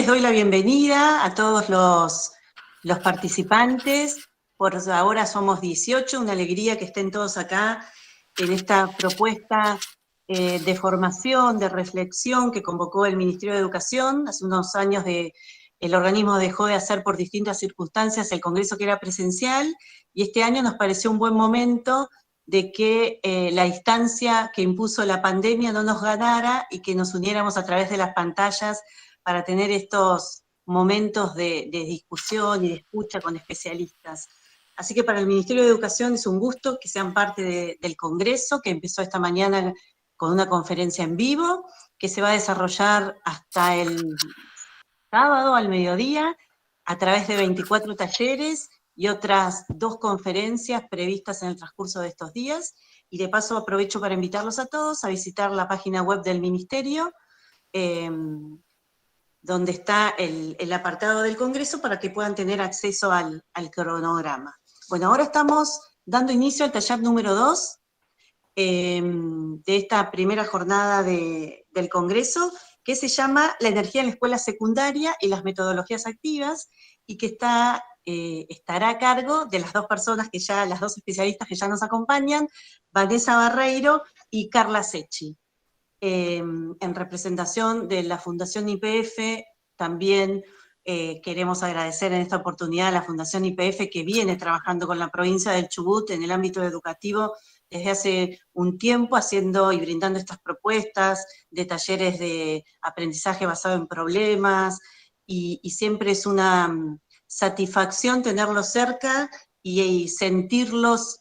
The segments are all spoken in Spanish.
les doy la bienvenida a todos los participantes. Por ahora somos 18, una alegría que estén todos acá en esta propuesta de formación, de reflexión que convocó el Ministerio de Educación. Hace unos años el organismo dejó de hacer por distintas circunstancias el congreso que era presencial, y este año nos pareció un buen momento de que la distancia que impuso la pandemia no nos ganara y que nos uniéramos a través de las pantallas para tener estos momentos de discusión y de escucha con especialistas. Así que para el Ministerio de Educación es un gusto que sean parte del Congreso, que empezó esta mañana con una conferencia en vivo, que se va a desarrollar hasta el sábado al mediodía, a través de 24 talleres y otras 2 conferencias previstas en el transcurso de estos días. Y de paso aprovecho para invitarlos a todos a visitar la página web del Ministerio, donde está el apartado del Congreso para que puedan tener acceso al cronograma. Bueno, ahora estamos dando inicio al taller número 2 de esta primera jornada del Congreso, que se llama La energía en la escuela secundaria y las metodologías activas, y que estará a cargo de las 2 personas las 2 especialistas que ya nos acompañan, Vanessa Barreiro y Carla Secchi. En representación de la Fundación YPF, también queremos agradecer en esta oportunidad a la Fundación YPF, que viene trabajando con la provincia del Chubut en el ámbito educativo desde hace un tiempo, haciendo y brindando estas propuestas de talleres de aprendizaje basado en problemas, y siempre es una satisfacción tenerlos cerca y sentirlos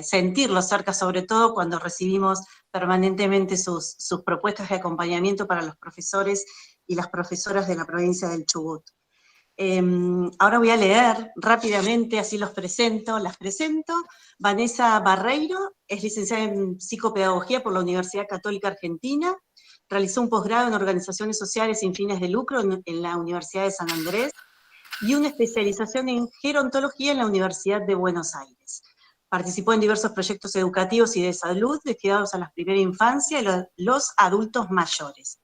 cerca, sobre todo cuando recibimos permanentemente sus propuestas de acompañamiento para los profesores y las profesoras de la provincia del Chubut. Ahora voy a leer rápidamente, así las presento. Vanessa Barreiro es licenciada en Psicopedagogía por la Universidad Católica Argentina, realizó un posgrado en Organizaciones Sociales sin fines de lucro en la Universidad de San Andrés, y una especialización en gerontología en la Universidad de Buenos Aires. Participó en diversos proyectos educativos y de salud destinados a la primera infancia y los adultos mayores.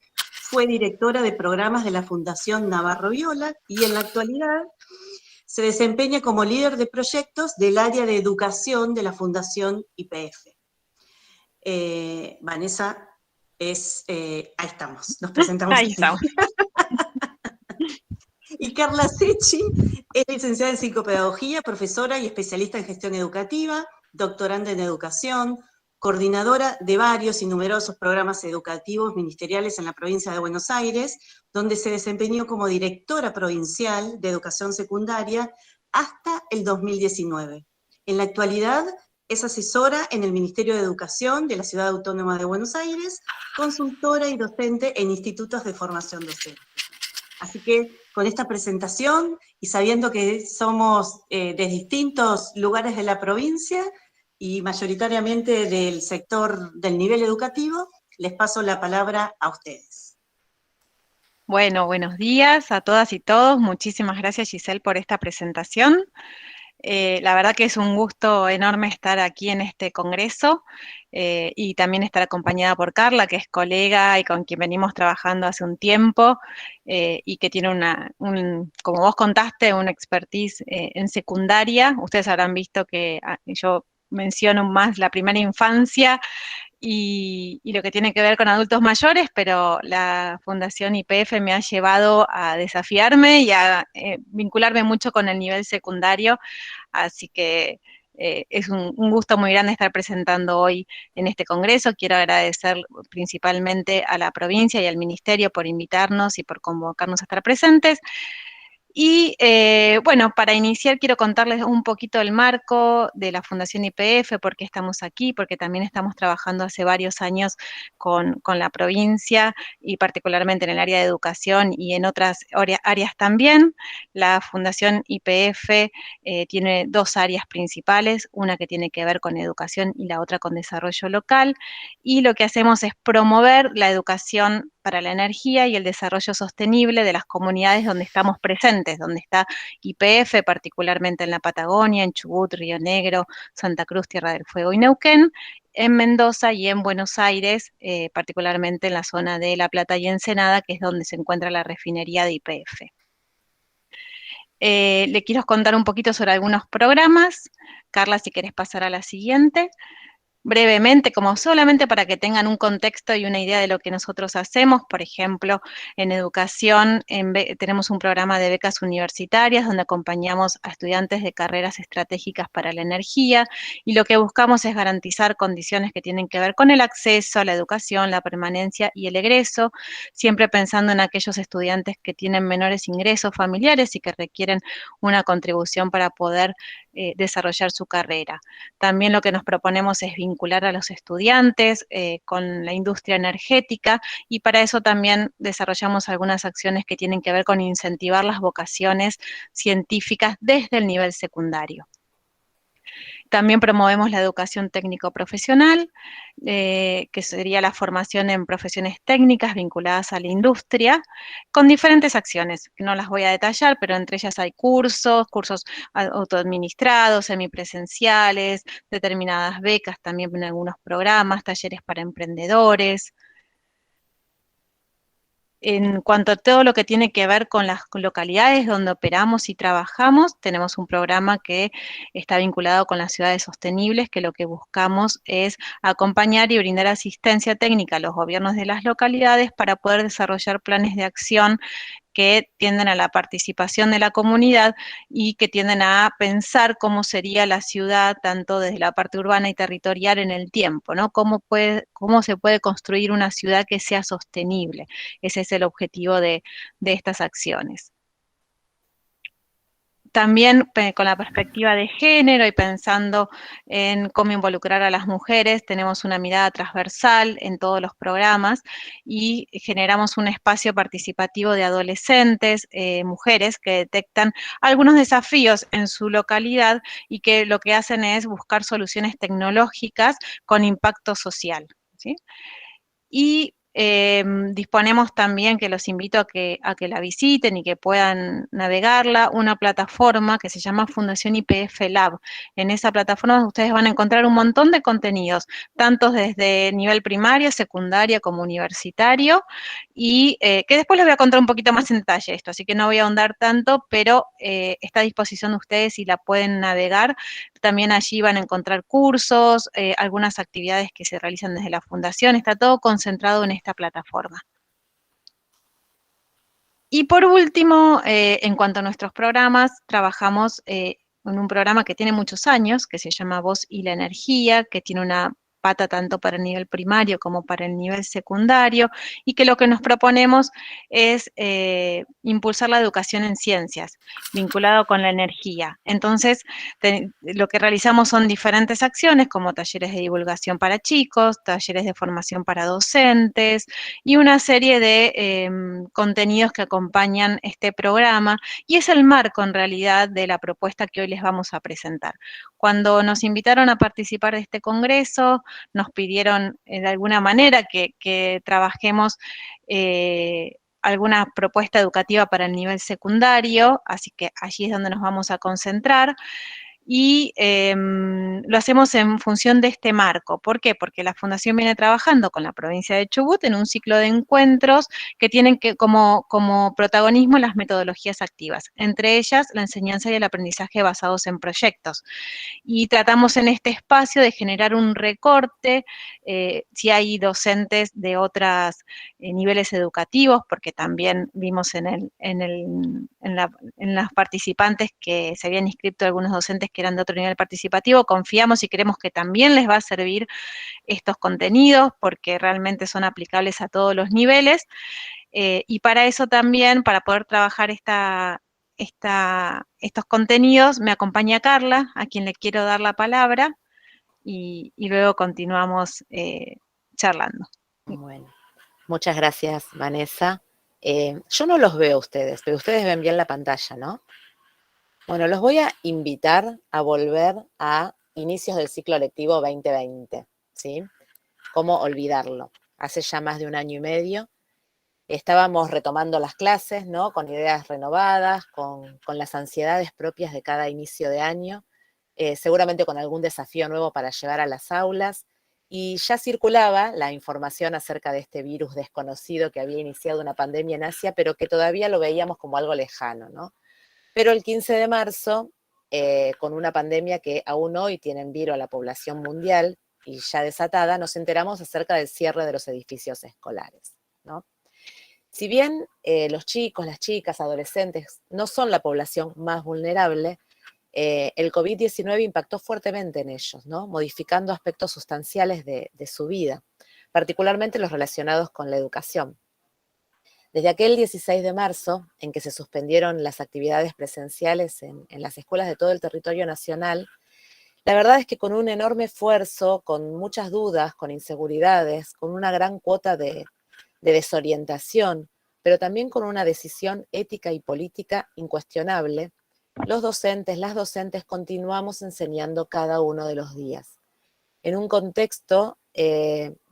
Fue directora de programas de la Fundación Navarro Viola y en la actualidad se desempeña como líder de proyectos del área de educación de la Fundación YPF. Vanessa, ahí estamos, nos presentamos ahí así. estamos. Y Carla Secchi es licenciada en Psicopedagogía, profesora y especialista en gestión educativa, doctoranda en educación, coordinadora de varios y numerosos programas educativos ministeriales en la provincia de Buenos Aires, donde se desempeñó como directora provincial de educación secundaria hasta el 2019. En la actualidad es asesora en el Ministerio de Educación de la Ciudad Autónoma de Buenos Aires, consultora y docente en institutos de formación docente. Así que con esta presentación y sabiendo que somos de distintos lugares de la provincia y mayoritariamente del sector del nivel educativo, les paso la palabra a ustedes. Bueno, buenos días a todas y todos. Muchísimas gracias, Giselle, por esta presentación. La verdad que es un gusto enorme estar aquí en este congreso y también estar acompañada por Carla, que es colega y con quien venimos trabajando hace un tiempo y que tiene como vos contaste, una expertise en secundaria. Ustedes habrán visto que yo menciono más la primera infancia y lo que tiene que ver con adultos mayores, pero la Fundación YPF me ha llevado a desafiarme y a vincularme mucho con el nivel secundario, así que es un gusto muy grande estar presentando hoy en este congreso. Quiero agradecer principalmente a la provincia y al ministerio por invitarnos y por convocarnos a estar presentes. Y bueno, para iniciar quiero contarles un poquito el marco de la Fundación YPF, por qué estamos aquí, porque también estamos trabajando hace varios años con la provincia y particularmente en el área de educación y en otras áreas también. La Fundación YPF tiene 2 áreas principales, una que tiene que ver con educación y la otra con desarrollo local, y lo que hacemos es promover la educación para la energía y el desarrollo sostenible de las comunidades donde estamos presentes, donde está YPF, particularmente en la Patagonia, en Chubut, Río Negro, Santa Cruz, Tierra del Fuego y Neuquén, en Mendoza y en Buenos Aires, particularmente en la zona de La Plata y Ensenada, que es donde se encuentra la refinería de YPF. Le quiero contar un poquito sobre algunos programas. Carla, si querés pasar a la siguiente. Brevemente, como solamente para que tengan un contexto y una idea de lo que nosotros hacemos. Por ejemplo, en educación tenemos un programa de becas universitarias donde acompañamos a estudiantes de carreras estratégicas para la energía, y lo que buscamos es garantizar condiciones que tienen que ver con el acceso a la educación, la permanencia y el egreso, siempre pensando en aquellos estudiantes que tienen menores ingresos familiares y que requieren una contribución para poder desarrollar su carrera. También lo que nos proponemos es vincular a los estudiantes con la industria energética, y para eso también desarrollamos algunas acciones que tienen que ver con incentivar las vocaciones científicas desde el nivel secundario. También promovemos la educación técnico-profesional, que sería la formación en profesiones técnicas vinculadas a la industria, con diferentes acciones, que no las voy a detallar, pero entre ellas hay cursos autoadministrados, semipresenciales, determinadas becas también en algunos programas, talleres para emprendedores. En cuanto a todo lo que tiene que ver con las localidades donde operamos y trabajamos, tenemos un programa que está vinculado con las ciudades sostenibles, que lo que buscamos es acompañar y brindar asistencia técnica a los gobiernos de las localidades para poder desarrollar planes de acción que tienden a la participación de la comunidad y que tienden a pensar cómo sería la ciudad, tanto desde la parte urbana y territorial en el tiempo, ¿no? Cómo se puede construir una ciudad que sea sostenible. Ese es el objetivo de estas acciones. También con la perspectiva de género y pensando en cómo involucrar a las mujeres, tenemos una mirada transversal en todos los programas y generamos un espacio participativo de adolescentes, mujeres que detectan algunos desafíos en su localidad y que lo que hacen es buscar soluciones tecnológicas con impacto social, ¿sí? Y disponemos también, que los invito a que la visiten y que puedan navegarla, una plataforma que se llama Fundación YPF Lab. En esa plataforma ustedes van a encontrar un montón de contenidos, tanto desde nivel primario, secundario como universitario, y que después les voy a contar un poquito más en detalle esto, así que no voy a ahondar tanto, pero está a disposición de ustedes y la pueden navegar. También allí van a encontrar cursos, algunas actividades que se realizan desde la fundación, está todo concentrado en esta plataforma. Y por último, en cuanto a nuestros programas, trabajamos en un programa que tiene muchos años, que se llama Voz y la Energía, que tiene una pata tanto para el nivel primario como para el nivel secundario, y que lo que nos proponemos es impulsar la educación en ciencias, vinculado con la energía. Entonces, lo que realizamos son diferentes acciones, como talleres de divulgación para chicos, talleres de formación para docentes, y una serie de contenidos que acompañan este programa, y es el marco en realidad de la propuesta que hoy les vamos a presentar. Cuando nos invitaron a participar de este congreso, nos pidieron de alguna manera que trabajemos alguna propuesta educativa para el nivel secundario, así que allí es donde nos vamos a concentrar. Y lo hacemos en función de este marco. ¿Por qué? Porque la Fundación viene trabajando con la provincia de Chubut en un ciclo de encuentros que tienen como protagonismo las metodologías activas, entre ellas la enseñanza y el aprendizaje basados en proyectos. Y tratamos en este espacio de generar un recorte, si hay docentes de otros niveles educativos, porque también vimos en las participantes que se habían inscrito algunos docentes que eran de otro nivel participativo. Confiamos y creemos que también les va a servir estos contenidos, porque realmente son aplicables a todos los niveles, y para eso también, para poder trabajar estos contenidos, me acompaña Carla, a quien le quiero dar la palabra, y luego continuamos charlando. Bueno, muchas gracias, Vanessa. Yo no los veo a ustedes, pero ustedes ven bien la pantalla, ¿no? Bueno, los voy a invitar a volver a inicios del ciclo lectivo 2020, ¿sí? ¿Cómo olvidarlo? Hace ya más de 1 año y medio Estábamos retomando las clases, ¿no? Con ideas renovadas, con las ansiedades propias de cada inicio de año, seguramente con algún desafío nuevo para llevar a las aulas, y ya circulaba la información acerca de este virus desconocido que había iniciado una pandemia en Asia, pero que todavía lo veíamos como algo lejano, ¿no? Pero el 15 de marzo, con una pandemia que aún hoy tiene en vilo a la población mundial y ya desatada, nos enteramos acerca del cierre de los edificios escolares, ¿no? Si bien los chicos, las chicas, adolescentes no son la población más vulnerable, el COVID-19 impactó fuertemente en ellos, ¿no? Modificando aspectos sustanciales de su vida, particularmente los relacionados con la educación. Desde aquel 16 de marzo, en que se suspendieron las actividades presenciales en las escuelas de todo el territorio nacional, la verdad es que con un enorme esfuerzo, con muchas dudas, con inseguridades, con una gran cuota de desorientación, pero también con una decisión ética y política incuestionable, los docentes, las docentes continuamos enseñando cada uno de los días. En un contexto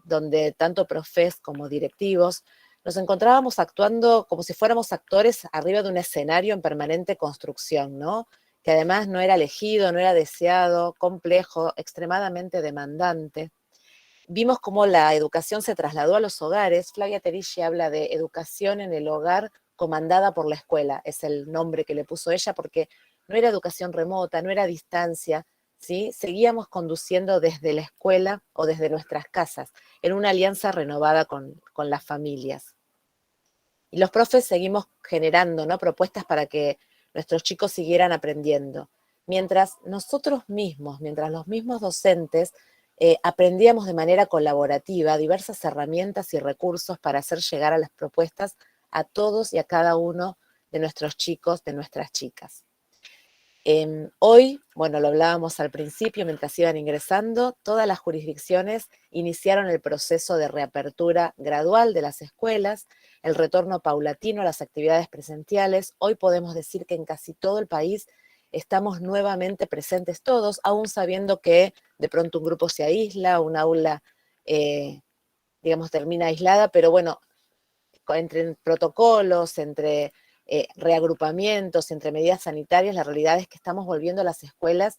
donde tanto profes como directivos nos encontrábamos actuando como si fuéramos actores arriba de un escenario en permanente construcción, ¿no? Que además no era elegido, no era deseado, complejo, extremadamente demandante. Vimos cómo la educación se trasladó a los hogares. Flavia Terilli habla de educación en el hogar comandada por la escuela, es el nombre que le puso ella, porque no era educación remota, no era distancia, ¿sí? Seguíamos conduciendo desde la escuela o desde nuestras casas, en una alianza renovada con las familias. Y los profes seguimos generando, ¿no? Propuestas para que nuestros chicos siguieran aprendiendo. Mientras nosotros mismos, mientras los mismos docentes aprendíamos de manera colaborativa diversas herramientas y recursos para hacer llegar a las propuestas a todos y a cada uno de nuestros chicos, de nuestras chicas. Hoy, bueno, lo hablábamos al principio mientras iban ingresando, todas las jurisdicciones iniciaron el proceso de reapertura gradual de las escuelas, el retorno paulatino a las actividades presenciales. Hoy podemos decir que en casi todo el país estamos nuevamente presentes todos, aún sabiendo que de pronto un grupo se aísla, un aula, digamos, termina aislada, pero bueno, entre protocolos, entre reagrupamientos, entre medidas sanitarias, la realidad es que estamos volviendo a las escuelas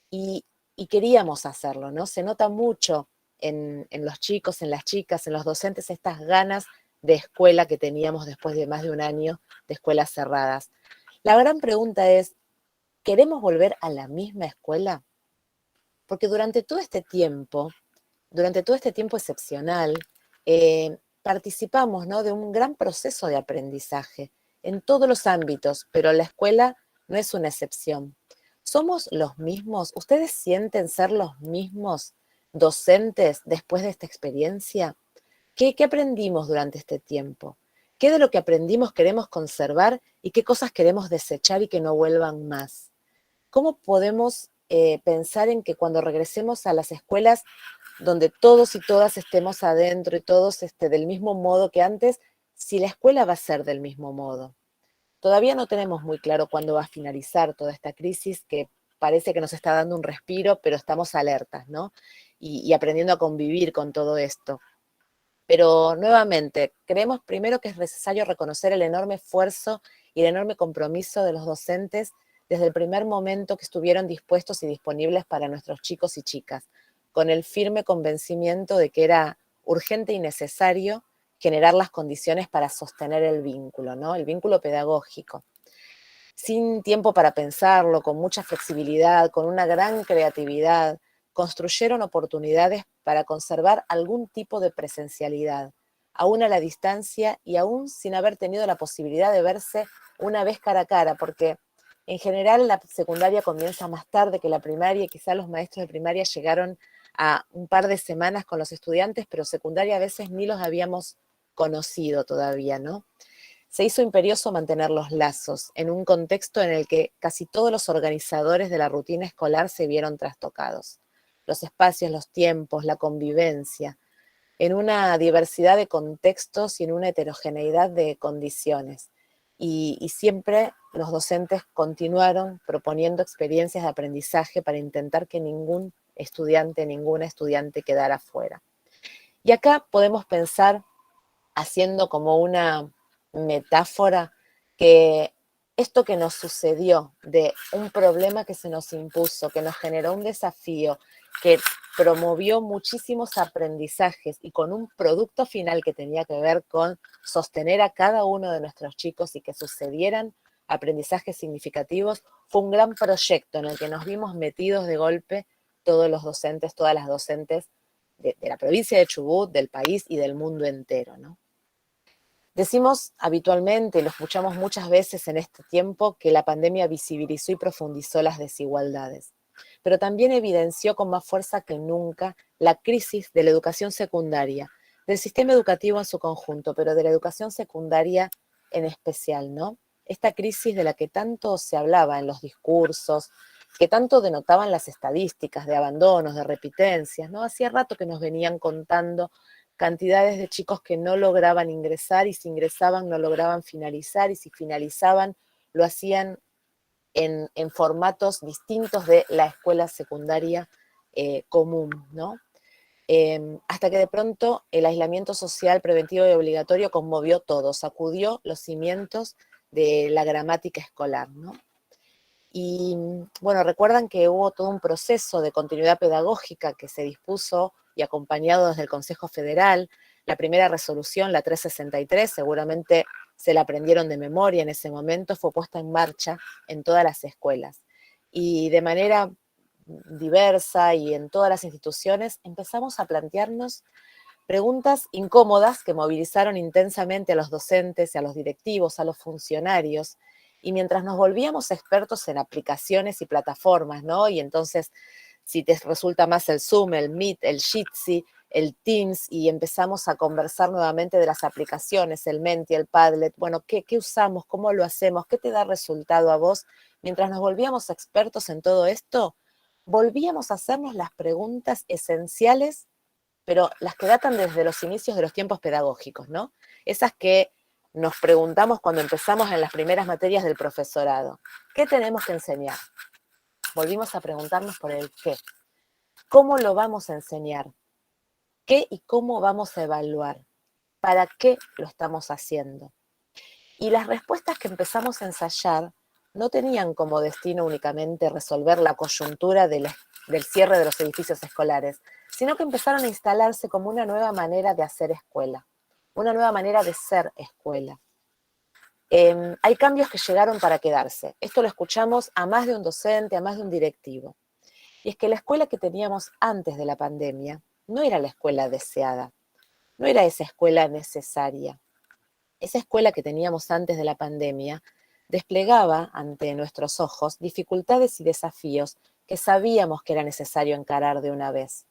y queríamos hacerlo, ¿no? Se nota mucho en los chicos, en las chicas, en los docentes, estas ganas de escuela que teníamos después de más de un año de escuelas cerradas. La gran pregunta es, ¿queremos volver a la misma escuela? Porque durante todo este tiempo excepcional, participamos, ¿no? De un gran proceso de aprendizaje en todos los ámbitos, pero la escuela no es una excepción. ¿Somos los mismos? ¿Ustedes sienten ser los mismos docentes después de esta experiencia? ¿Qué aprendimos durante este tiempo? ¿Qué de lo que aprendimos queremos conservar y qué cosas queremos desechar y que no vuelvan más? ¿Cómo podemos pensar en que cuando regresemos a las escuelas donde todos y todas estemos adentro y todos del mismo modo que antes, si la escuela va a ser del mismo modo? Todavía no tenemos muy claro cuándo va a finalizar toda esta crisis que parece que nos está dando un respiro, pero estamos alertas, ¿no? Y aprendiendo a convivir con todo esto. Pero nuevamente, creemos primero que es necesario reconocer el enorme esfuerzo y el enorme compromiso de los docentes desde el primer momento que estuvieron dispuestos y disponibles para nuestros chicos y chicas, con el firme convencimiento de que era urgente y necesario generar las condiciones para sostener el vínculo, ¿no? El vínculo pedagógico. Sin tiempo para pensarlo, con mucha flexibilidad, con una gran creatividad, construyeron oportunidades para conservar algún tipo de presencialidad, aún a la distancia y aún sin haber tenido la posibilidad de verse una vez cara a cara, porque en general la secundaria comienza más tarde que la primaria y quizá los maestros de primaria llegaron a un par de semanas con los estudiantes, pero secundaria a veces ni los habíamos conocido todavía, ¿no? Se hizo imperioso mantener los lazos en un contexto en el que casi todos los organizadores de la rutina escolar se vieron trastocados. Los espacios, los tiempos, la convivencia, en una diversidad de contextos y en una heterogeneidad de condiciones. Y siempre los docentes continuaron proponiendo experiencias de aprendizaje para intentar que ningún estudiante, ninguna estudiante quedara fuera. Y acá podemos pensar haciendo como una metáfora que esto que nos sucedió de un problema que se nos impuso, que nos generó un desafío, que promovió muchísimos aprendizajes y con un producto final que tenía que ver con sostener a cada uno de nuestros chicos y que sucedieran aprendizajes significativos, fue un gran proyecto en el que nos vimos metidos de golpe todos los docentes, todas las docentes de la provincia de Chubut, del país y del mundo entero, ¿no? Decimos habitualmente, lo escuchamos muchas veces en este tiempo, que la pandemia visibilizó y profundizó las desigualdades, pero también evidenció con más fuerza que nunca la crisis de la educación secundaria, del sistema educativo en su conjunto, pero de la educación secundaria en especial, ¿no? Esta crisis de la que tanto se hablaba en los discursos, que tanto denotaban las estadísticas de abandonos, de repitencias, ¿no? Hacía rato que nos venían contando cantidades de chicos que no lograban ingresar y si ingresaban no lograban finalizar y si finalizaban lo hacían en formatos distintos de la escuela secundaria común, ¿no? Hasta que de pronto el aislamiento social preventivo y obligatorio conmovió todo, sacudió los cimientos de la gramática escolar, ¿no? Y bueno, recuerdan que hubo todo un proceso de continuidad pedagógica que se dispuso y acompañado desde el Consejo Federal. La primera resolución, la 363, seguramente se la aprendieron de memoria en ese momento, fue puesta en marcha en todas las escuelas. Y de manera diversa y en todas las instituciones empezamos a plantearnos preguntas incómodas que movilizaron intensamente a los docentes y a los directivos, a los funcionarios, y mientras nos volvíamos expertos en aplicaciones y plataformas, ¿no? Y entonces, si te resulta más el Zoom, el Meet, el Jitsi, el Teams, y empezamos a conversar nuevamente de las aplicaciones, el Menti, el Padlet, bueno, ¿qué usamos? ¿Cómo lo hacemos? ¿Qué te da resultado a vos? Mientras nos volvíamos expertos en todo esto, volvíamos a hacernos las preguntas esenciales, pero las que datan desde los inicios de los tiempos pedagógicos, ¿no? Esas que nos preguntamos cuando empezamos en las primeras materias del profesorado. ¿Qué tenemos que enseñar? Volvimos a preguntarnos por el qué. ¿Cómo lo vamos a enseñar? ¿Qué y cómo vamos a evaluar? ¿Para qué lo estamos haciendo? Y las respuestas que empezamos a ensayar no tenían como destino únicamente resolver la coyuntura del cierre de los edificios escolares, sino que empezaron a instalarse como una nueva manera de hacer escuela, una nueva manera de ser escuela. Hay cambios que llegaron para quedarse. Esto lo escuchamos a más de un docente, a más de un directivo. Y es que la escuela que teníamos antes de la pandemia no era la escuela deseada, no era esa escuela necesaria. Esa escuela que teníamos antes de la pandemia desplegaba ante nuestros ojos dificultades y desafíos que sabíamos que era necesario encarar de una vez.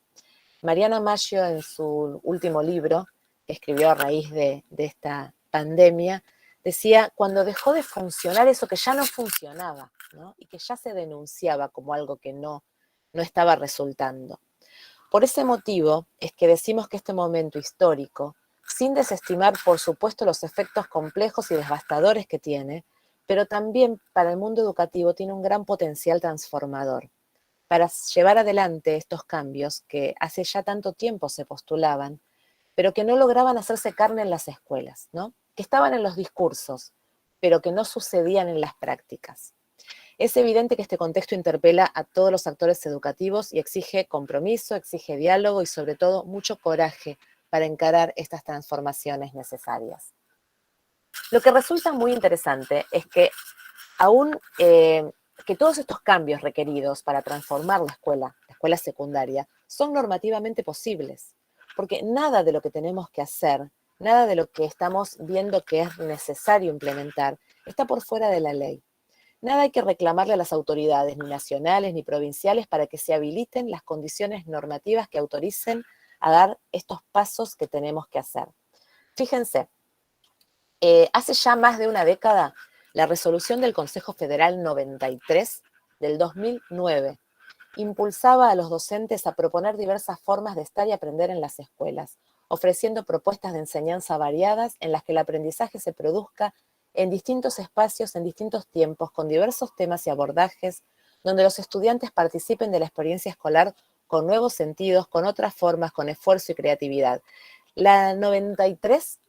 Mariana Maggio, en su último libro, que escribió a raíz de esta pandemia, decía, cuando dejó de funcionar eso que ya no funcionaba, ¿no? Y que ya se denunciaba como algo que no estaba resultando. Por ese motivo es que decimos que este momento histórico, sin desestimar, por supuesto, los efectos complejos y devastadores que tiene, pero también para el mundo educativo tiene un gran potencial transformador para llevar adelante estos cambios que hace ya tanto tiempo se postulaban, pero que no lograban hacerse carne en las escuelas, ¿no? Que estaban en los discursos, pero que no sucedían en las prácticas. Es evidente que este contexto interpela a todos los actores educativos y exige compromiso, exige diálogo y sobre todo mucho coraje para encarar estas transformaciones necesarias. Lo que resulta muy interesante es que aún que todos estos cambios requeridos para transformar la escuela secundaria, son normativamente posibles, porque nada de lo que tenemos que hacer, nada de lo que estamos viendo que es necesario implementar, está por fuera de la ley. Nada hay que reclamarle a las autoridades, ni nacionales ni provinciales, para que se habiliten las condiciones normativas que autoricen a dar estos pasos que tenemos que hacer. Fíjense, hace ya más de una década, la resolución del Consejo Federal 93 del 2009 impulsaba a los docentes a proponer diversas formas de estar y aprender en las escuelas, ofreciendo propuestas de enseñanza variadas en las que el aprendizaje se produzca en distintos espacios, en distintos tiempos, con diversos temas y abordajes, donde los estudiantes participen de la experiencia escolar con nuevos sentidos, con otras formas, con esfuerzo y creatividad. La 93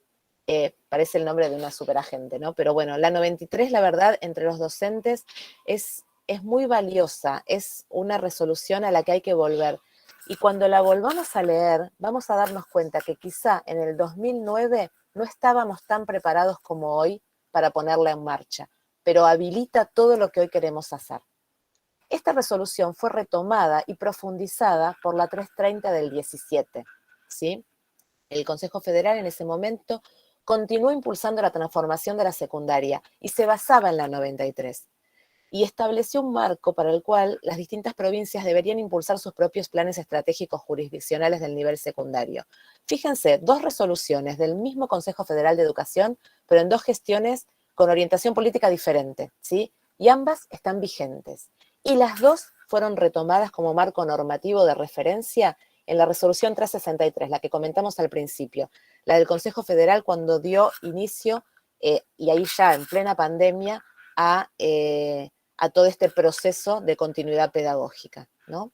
parece el nombre de una superagente, ¿no? Pero bueno, la 93, la verdad, entre los docentes es muy valiosa, es una resolución a la que hay que volver. Y cuando la volvamos a leer, vamos a darnos cuenta que quizá en el 2009 no estábamos tan preparados como hoy para ponerla en marcha, pero habilita todo lo que hoy queremos hacer. Esta resolución fue retomada y profundizada por la 330 del 17, ¿sí? El Consejo Federal en ese momento continuó impulsando la transformación de la secundaria y se basaba en la 93 y estableció un marco para el cual las distintas provincias deberían impulsar sus propios planes estratégicos jurisdiccionales del nivel secundario. Fíjense, 2 resoluciones del mismo Consejo Federal de Educación, pero en 2 gestiones con orientación política diferente, ¿sí? Y ambas están vigentes. Y las 2 fueron retomadas como marco normativo de referencia en la resolución 363, la que comentamos al principio, la del Consejo Federal cuando dio inicio, y ahí ya en plena pandemia, a todo este proceso de continuidad pedagógica, ¿no?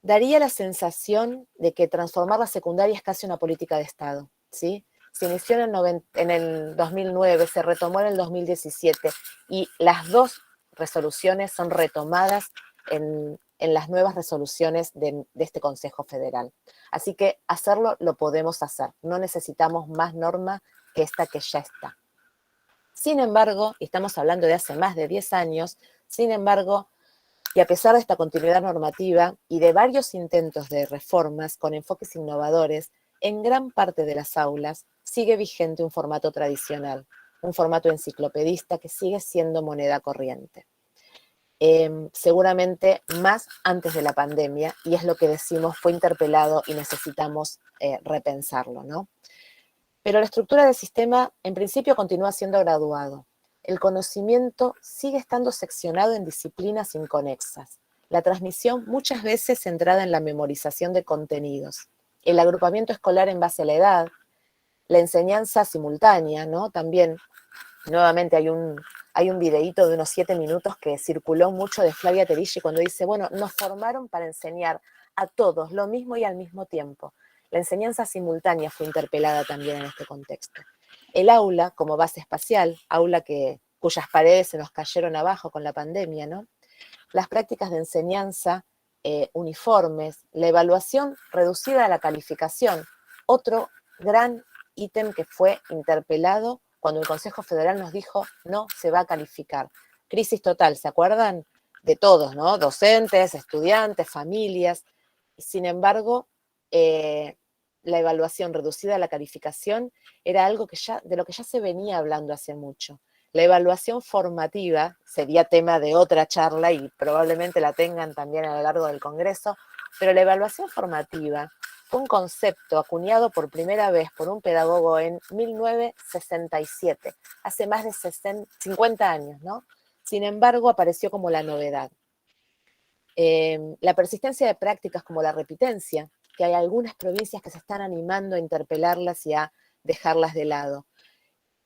Daría la sensación de que transformar la secundaria es casi una política de Estado, ¿sí? Se inició en el 2009, se retomó en el 2017 y las 2 resoluciones son retomadas en las nuevas resoluciones de este Consejo Federal. Así que hacerlo lo podemos hacer, no necesitamos más norma que esta que ya está. Sin embargo, y estamos hablando de hace más de 10 años, sin embargo, y a pesar de esta continuidad normativa y de varios intentos de reformas con enfoques innovadores, en gran parte de las aulas sigue vigente un formato tradicional, un formato enciclopedista que sigue siendo moneda corriente. Seguramente más antes de la pandemia, y es lo que decimos, fue interpelado y necesitamos repensarlo, ¿no? Pero la estructura del sistema, en principio, continúa siendo graduado. El conocimiento sigue estando seccionado en disciplinas inconexas. La transmisión muchas veces centrada en la memorización de contenidos. El agrupamiento escolar en base a la edad. La enseñanza simultánea, ¿no? También, nuevamente, hay un videíto de unos 7 minutos que circuló mucho de Flavia Terilli cuando dice, bueno, nos formaron para enseñar a todos lo mismo y al mismo tiempo. La enseñanza simultánea fue interpelada también en este contexto. El aula como base espacial, aula cuyas paredes se nos cayeron abajo con la pandemia, ¿no? Las prácticas de enseñanza uniformes, la evaluación reducida a la calificación, otro gran ítem que fue interpelado cuando el Consejo Federal nos dijo no se va a calificar. Crisis total, ¿se acuerdan? De todos, ¿no? Docentes, estudiantes, familias. Sin embargo, la evaluación reducida a la calificación era algo de lo que ya se venía hablando hace mucho. La evaluación formativa sería tema de otra charla y probablemente la tengan también a lo largo del Congreso, pero la evaluación formativa fue un concepto acuñado por primera vez por un pedagogo en 1967, hace más de 50 años, ¿no? Sin embargo, apareció como la novedad. La persistencia de prácticas como la repitencia, que hay algunas provincias que se están animando a interpelarlas y a dejarlas de lado.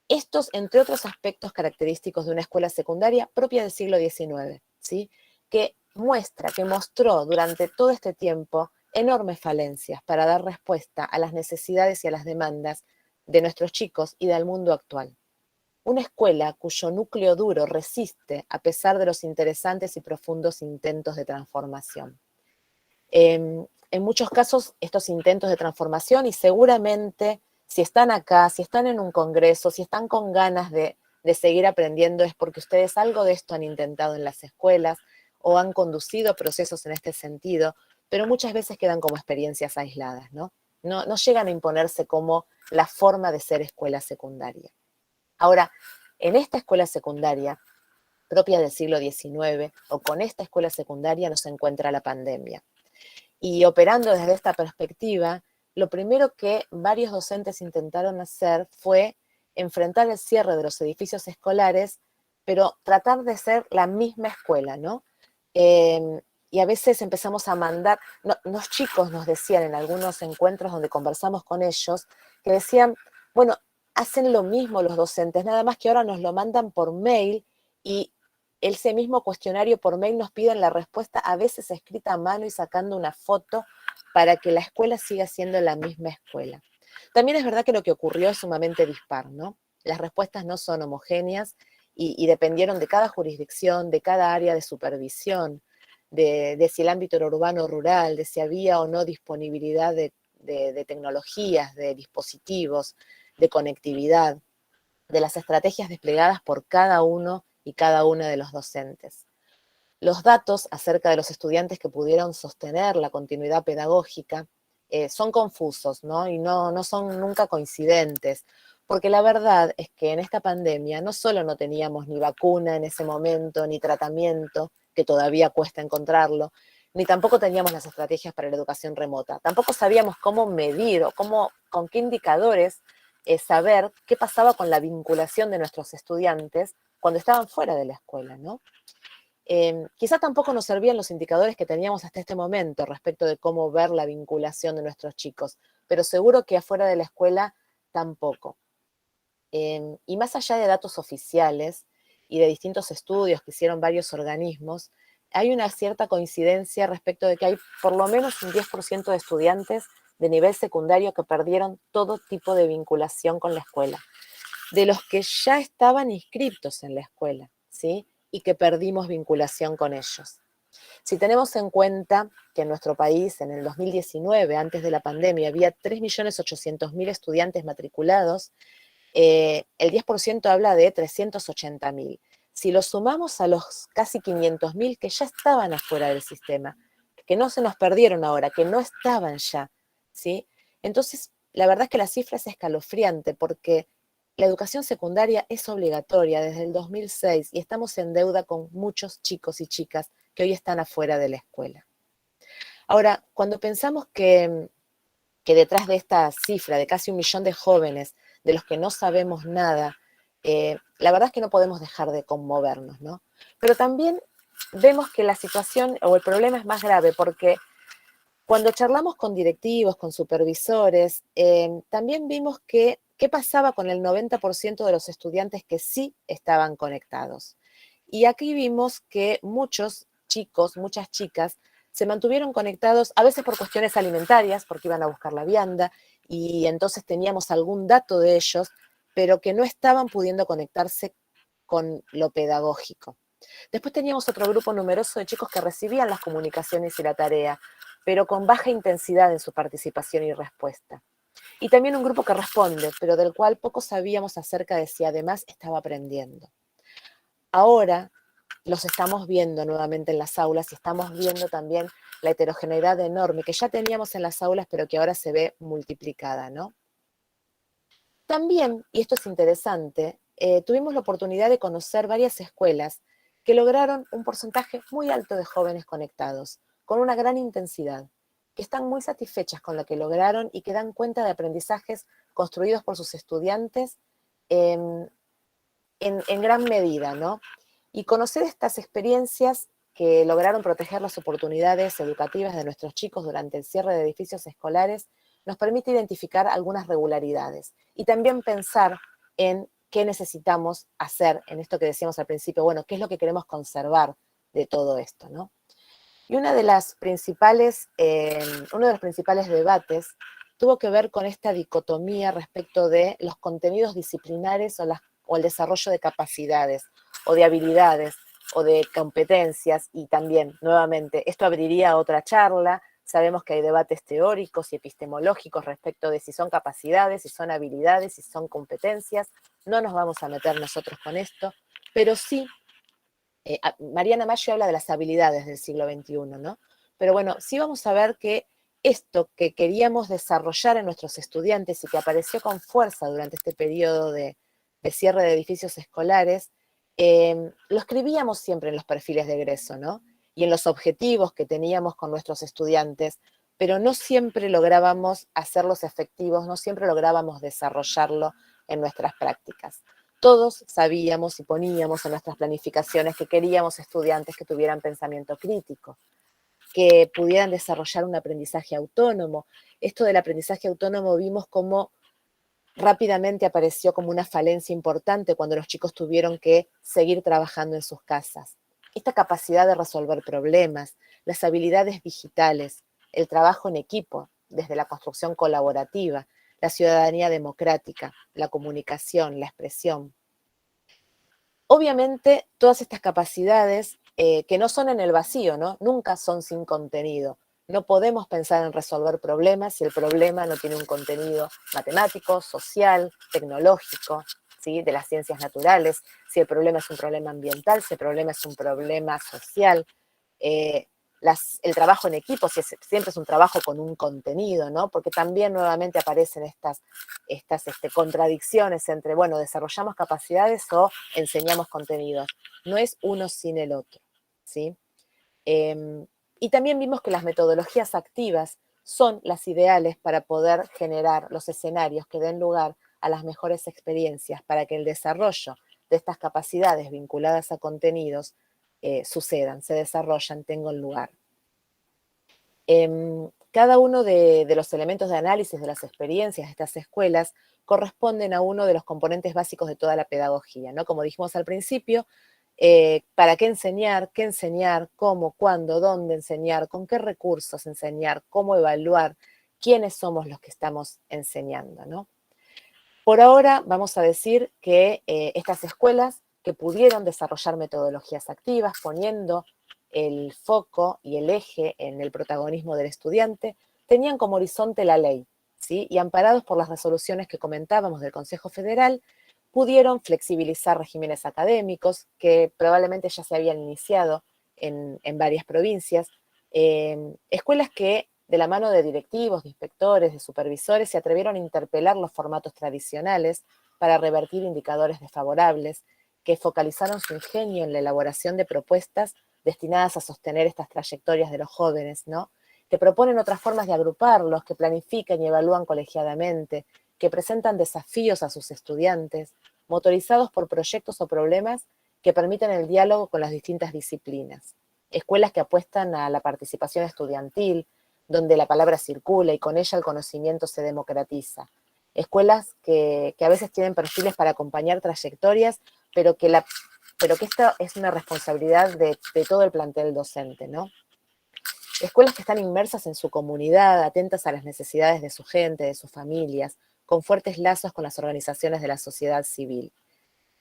Estos, entre otros aspectos característicos de una escuela secundaria propia del siglo XIX, ¿sí? Que mostró durante todo este tiempo enormes falencias para dar respuesta a las necesidades y a las demandas de nuestros chicos y del mundo actual. Una escuela cuyo núcleo duro resiste a pesar de los interesantes y profundos intentos de transformación. En muchos casos, estos intentos de transformación, y seguramente si están acá, si están en un congreso, si están con ganas de seguir aprendiendo, es porque ustedes algo de esto han intentado en las escuelas o han conducido procesos en este sentido, pero muchas veces quedan como experiencias aisladas, ¿no? No llegan a imponerse como la forma de ser escuela secundaria. Ahora, en esta escuela secundaria, propia del siglo XIX, o con esta escuela secundaria nos encuentra la pandemia. Y operando desde esta perspectiva, lo primero que varios docentes intentaron hacer fue enfrentar el cierre de los edificios escolares, pero tratar de ser la misma escuela, ¿no? Y a veces empezamos a mandar, los chicos nos decían en algunos encuentros donde conversamos con ellos, que decían, bueno, hacen lo mismo los docentes, nada más que ahora nos lo mandan por mail y ese mismo cuestionario por mail nos piden la respuesta a veces escrita a mano y sacando una foto para que la escuela siga siendo la misma escuela. También es verdad que lo que ocurrió es sumamente dispar, ¿no? Las respuestas no son homogéneas y dependieron de cada jurisdicción, de cada área de supervisión, de si el ámbito era urbano o rural, de si había o no disponibilidad de tecnologías, de dispositivos, de conectividad, de las estrategias desplegadas por cada uno y cada una de los docentes. Los datos acerca de los estudiantes que pudieron sostener la continuidad pedagógica son confusos, ¿no? Y no son nunca coincidentes, porque la verdad es que en esta pandemia no solo no teníamos ni vacuna en ese momento, ni tratamiento, que todavía cuesta encontrarlo, ni tampoco teníamos las estrategias para la educación remota. Tampoco sabíamos cómo medir o con qué indicadores saber qué pasaba con la vinculación de nuestros estudiantes cuando estaban fuera de la escuela, ¿no? Quizá tampoco nos servían los indicadores que teníamos hasta este momento respecto de cómo ver la vinculación de nuestros chicos, pero seguro que afuera de la escuela tampoco. Y más allá de datos oficiales y de distintos estudios que hicieron varios organismos, hay una cierta coincidencia respecto de que hay por lo menos un 10% de estudiantes de nivel secundario que perdieron todo tipo de vinculación con la escuela, de los que ya estaban inscritos en la escuela, ¿sí? Y que perdimos vinculación con ellos. Si tenemos en cuenta que en nuestro país, en el 2019, antes de la pandemia, había 3.800.000 estudiantes matriculados, el 10% habla de 380.000. Si lo sumamos a los casi 500.000 que ya estaban afuera del sistema, que no se nos perdieron ahora, que no estaban ya, ¿sí? Entonces, la verdad es que la cifra es escalofriante porque la educación secundaria es obligatoria desde el 2006 y estamos en deuda con muchos chicos y chicas que hoy están afuera de la escuela. Ahora, cuando pensamos que detrás de esta cifra de casi 1 millón de jóvenes de los que no sabemos nada, la verdad es que no podemos dejar de conmovernos, ¿no? Pero también vemos que la situación o el problema es más grave porque cuando charlamos con directivos, con supervisores, también vimos que qué pasaba con el 90% de los estudiantes que sí estaban conectados. Y aquí vimos que muchos chicos, muchas chicas, se mantuvieron conectados, a veces por cuestiones alimentarias, porque iban a buscar la vianda, y entonces teníamos algún dato de ellos, pero que no estaban pudiendo conectarse con lo pedagógico. Después teníamos otro grupo numeroso de chicos que recibían las comunicaciones y la tarea, pero con baja intensidad en su participación y respuesta. Y también un grupo que responde, pero del cual poco sabíamos acerca de si además estaba aprendiendo. Ahora los estamos viendo nuevamente en las aulas y estamos viendo también la heterogeneidad enorme que ya teníamos en las aulas, pero que ahora se ve multiplicada, ¿no? También, y esto es interesante, tuvimos la oportunidad de conocer varias escuelas que lograron un porcentaje muy alto de jóvenes conectados, con una gran intensidad, que están muy satisfechas con lo que lograron y que dan cuenta de aprendizajes construidos por sus estudiantes en gran medida, ¿no? Y conocer estas experiencias que lograron proteger las oportunidades educativas de nuestros chicos durante el cierre de edificios escolares nos permite identificar algunas regularidades y también pensar en qué necesitamos hacer en esto que decíamos al principio, bueno, qué es lo que queremos conservar de todo esto, ¿no? Y uno de los principales debates tuvo que ver con esta dicotomía respecto de los contenidos disciplinares o el desarrollo de capacidades o de habilidades o de competencias, y también, nuevamente, esto abriría otra charla. Sabemos que hay debates teóricos y epistemológicos respecto de si son capacidades, si son habilidades, si son competencias. No nos vamos a meter nosotros con esto, pero sí, Mariana Maggio habla de las habilidades del siglo XXI, ¿no? Pero bueno, sí vamos a ver que esto que queríamos desarrollar en nuestros estudiantes y que apareció con fuerza durante este periodo de cierre de edificios escolares, lo escribíamos siempre en los perfiles de egreso, ¿no? Y en los objetivos que teníamos con nuestros estudiantes, pero no siempre lográbamos hacerlos efectivos, no siempre lográbamos desarrollarlo en nuestras prácticas. Todos sabíamos y poníamos en nuestras planificaciones que queríamos estudiantes que tuvieran pensamiento crítico, que pudieran desarrollar un aprendizaje autónomo. Esto del aprendizaje autónomo vimos cómo rápidamente apareció como una falencia importante cuando los chicos tuvieron que seguir trabajando en sus casas. Esta capacidad de resolver problemas, las habilidades digitales, el trabajo en equipo, desde la construcción colaborativa, la ciudadanía democrática, la comunicación, la expresión. Obviamente, todas estas capacidades que no son en el vacío, ¿no? Nunca son sin contenido. No podemos pensar en resolver problemas si el problema no tiene un contenido matemático, social, tecnológico, ¿sí? De las ciencias naturales, si el problema es un problema ambiental, si el problema es un problema social. El trabajo en equipo siempre es un trabajo con un contenido, ¿no? Porque también nuevamente aparecen estas contradicciones entre, bueno, desarrollamos capacidades o enseñamos contenidos. No es uno sin el otro, ¿sí? Y también vimos que las metodologías activas son las ideales para poder generar los escenarios que den lugar a las mejores experiencias para que el desarrollo de estas capacidades vinculadas a contenidos sucedan, se desarrollan, tengan lugar. Cada uno de los elementos de análisis de las experiencias de estas escuelas corresponden a uno de los componentes básicos de toda la pedagogía, ¿no? Como dijimos al principio, para qué enseñar, cómo, cuándo, dónde enseñar, con qué recursos enseñar, cómo evaluar, quiénes somos los que estamos enseñando, ¿no? Por ahora vamos a decir que estas escuelas que pudieron desarrollar metodologías activas, poniendo el foco y el eje en el protagonismo del estudiante, tenían como horizonte la ley, ¿sí? Y amparados por las resoluciones que comentábamos del Consejo Federal, pudieron flexibilizar regímenes académicos que probablemente ya se habían iniciado en varias provincias, escuelas que de la mano de directivos, de inspectores, de supervisores, se atrevieron a interpelar los formatos tradicionales para revertir indicadores desfavorables, que focalizaron su ingenio en la elaboración de propuestas destinadas a sostener estas trayectorias de los jóvenes, ¿no? Que proponen otras formas de agruparlos, que planifican y evalúan colegiadamente, que presentan desafíos a sus estudiantes, motorizados por proyectos o problemas que permiten el diálogo con las distintas disciplinas. Escuelas que apuestan a la participación estudiantil, donde la palabra circula y con ella el conocimiento se democratiza. Escuelas que a veces tienen perfiles para acompañar trayectorias, pero que esto es una responsabilidad de todo el plantel docente, ¿no? Escuelas que están inmersas en su comunidad, atentas a las necesidades de su gente, de sus familias, con fuertes lazos con las organizaciones de la sociedad civil.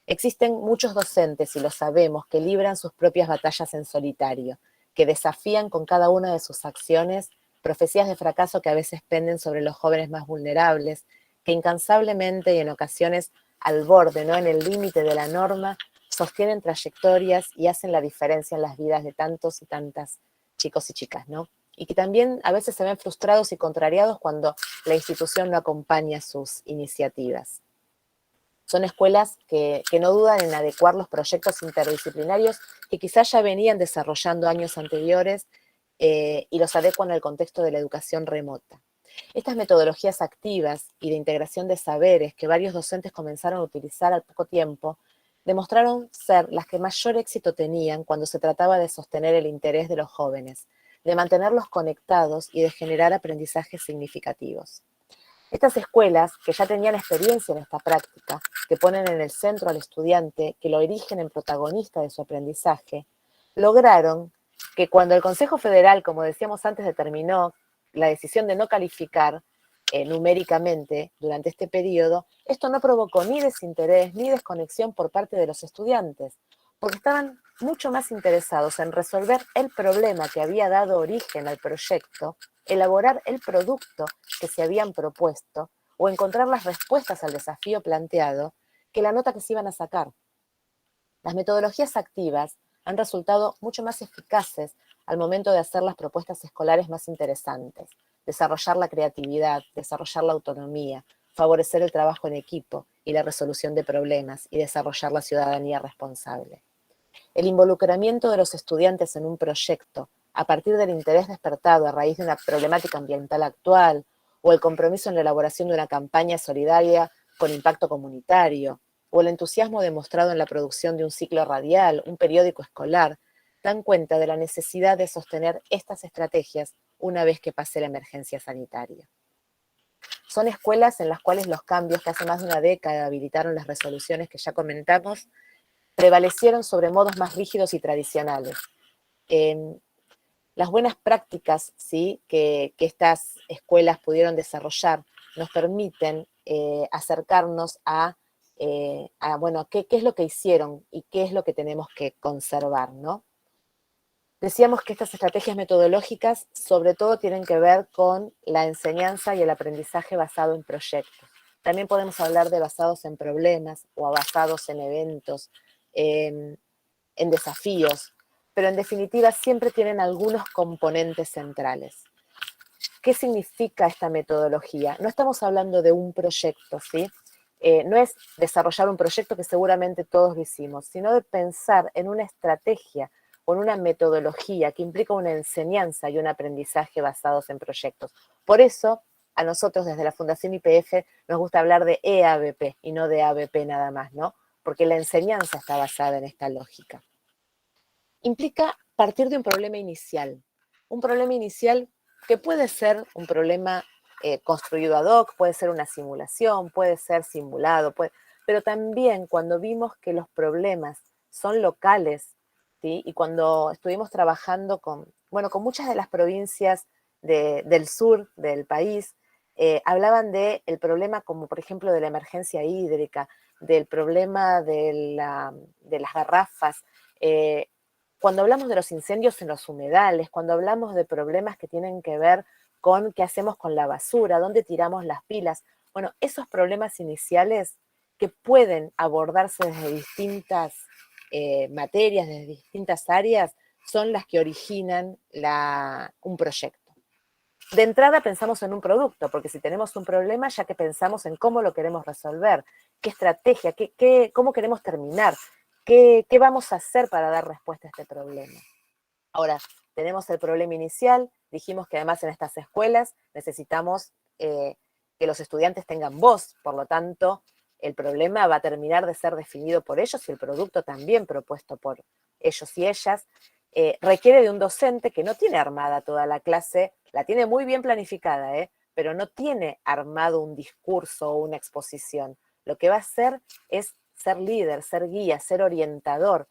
Existen muchos docentes, y lo sabemos, que libran sus propias batallas en solitario, que desafían con cada una de sus acciones profecías de fracaso que a veces penden sobre los jóvenes más vulnerables, que incansablemente y en ocasiones al borde, ¿no? En el límite de la norma, sostienen trayectorias y hacen la diferencia en las vidas de tantos y tantas chicos y chicas, ¿no? Y que también a veces se ven frustrados y contrariados cuando la institución no acompaña sus iniciativas. Son escuelas que no dudan en adecuar los proyectos interdisciplinarios que quizás ya venían desarrollando años anteriores y los adecuan al contexto de la educación remota. Estas metodologías activas y de integración de saberes que varios docentes comenzaron a utilizar al poco tiempo demostraron ser las que mayor éxito tenían cuando se trataba de sostener el interés de los jóvenes, de mantenerlos conectados y de generar aprendizajes significativos. Estas escuelas, que ya tenían experiencia en esta práctica, que ponen en el centro al estudiante, que lo erigen en protagonista de su aprendizaje, lograron que cuando el Consejo Federal, como decíamos antes, determinó la decisión de no calificar numéricamente durante este periodo, esto no provocó ni desinterés ni desconexión por parte de los estudiantes, porque estaban mucho más interesados en resolver el problema que había dado origen al proyecto, elaborar el producto que se habían propuesto o encontrar las respuestas al desafío planteado que la nota que se iban a sacar. Las metodologías activas han resultado mucho más eficaces al momento de hacer las propuestas escolares más interesantes, desarrollar la creatividad, desarrollar la autonomía, favorecer el trabajo en equipo y la resolución de problemas y desarrollar la ciudadanía responsable. El involucramiento de los estudiantes en un proyecto a partir del interés despertado a raíz de una problemática ambiental actual o el compromiso en la elaboración de una campaña solidaria con impacto comunitario o el entusiasmo demostrado en la producción de un ciclo radial, un periódico escolar, dan cuenta de la necesidad de sostener estas estrategias una vez que pase la emergencia sanitaria. Son escuelas en las cuales los cambios que hace más de una década habilitaron las resoluciones que ya comentamos, prevalecieron sobre modos más rígidos y tradicionales. Las buenas prácticas, ¿sí?, que estas escuelas pudieron desarrollar nos permiten acercarnos bueno, qué es lo que hicieron y qué es lo que tenemos que conservar, ¿no? Decíamos que estas estrategias metodológicas sobre todo tienen que ver con la enseñanza y el aprendizaje basado en proyectos. También podemos hablar de basados en problemas o basados en eventos, en desafíos, pero en definitiva siempre tienen algunos componentes centrales. ¿Qué significa esta metodología? No estamos hablando de un proyecto, ¿sí? No es desarrollar un proyecto que seguramente todos lo hicimos, sino de pensar en una estrategia o en una metodología que implica una enseñanza y un aprendizaje basados en proyectos. Por eso, a nosotros desde la Fundación YPF nos gusta hablar de EABP y no de ABP nada más, ¿no? Porque la enseñanza está basada en esta lógica. Implica partir de un problema inicial que puede ser un problema construido ad hoc, puede ser una simulación, puede ser simulado, pero también cuando vimos que los problemas son locales, ¿sí? Y cuando estuvimos trabajando con muchas de las provincias del sur del país, hablaban del problema como por ejemplo de la emergencia hídrica, del problema de las garrafas, cuando hablamos de los incendios en los humedales, cuando hablamos de problemas que tienen que ver con qué hacemos con la basura, dónde tiramos las pilas, bueno, esos problemas iniciales que pueden abordarse desde distintas materias, desde distintas áreas, son las que originan un proyecto. De entrada pensamos en un producto, porque si tenemos un problema, ya que pensamos en cómo lo queremos resolver, qué estrategia, cómo queremos terminar, qué vamos a hacer para dar respuesta a este problema. Ahora, tenemos el problema inicial, dijimos que además en estas escuelas necesitamos que los estudiantes tengan voz, por lo tanto, el problema va a terminar de ser definido por ellos y el producto también propuesto por ellos y ellas. Requiere de un docente que no tiene armada toda la clase, la tiene muy bien planificada, pero no tiene armado un discurso o una exposición. Lo que va a hacer es ser líder, ser guía, ser orientador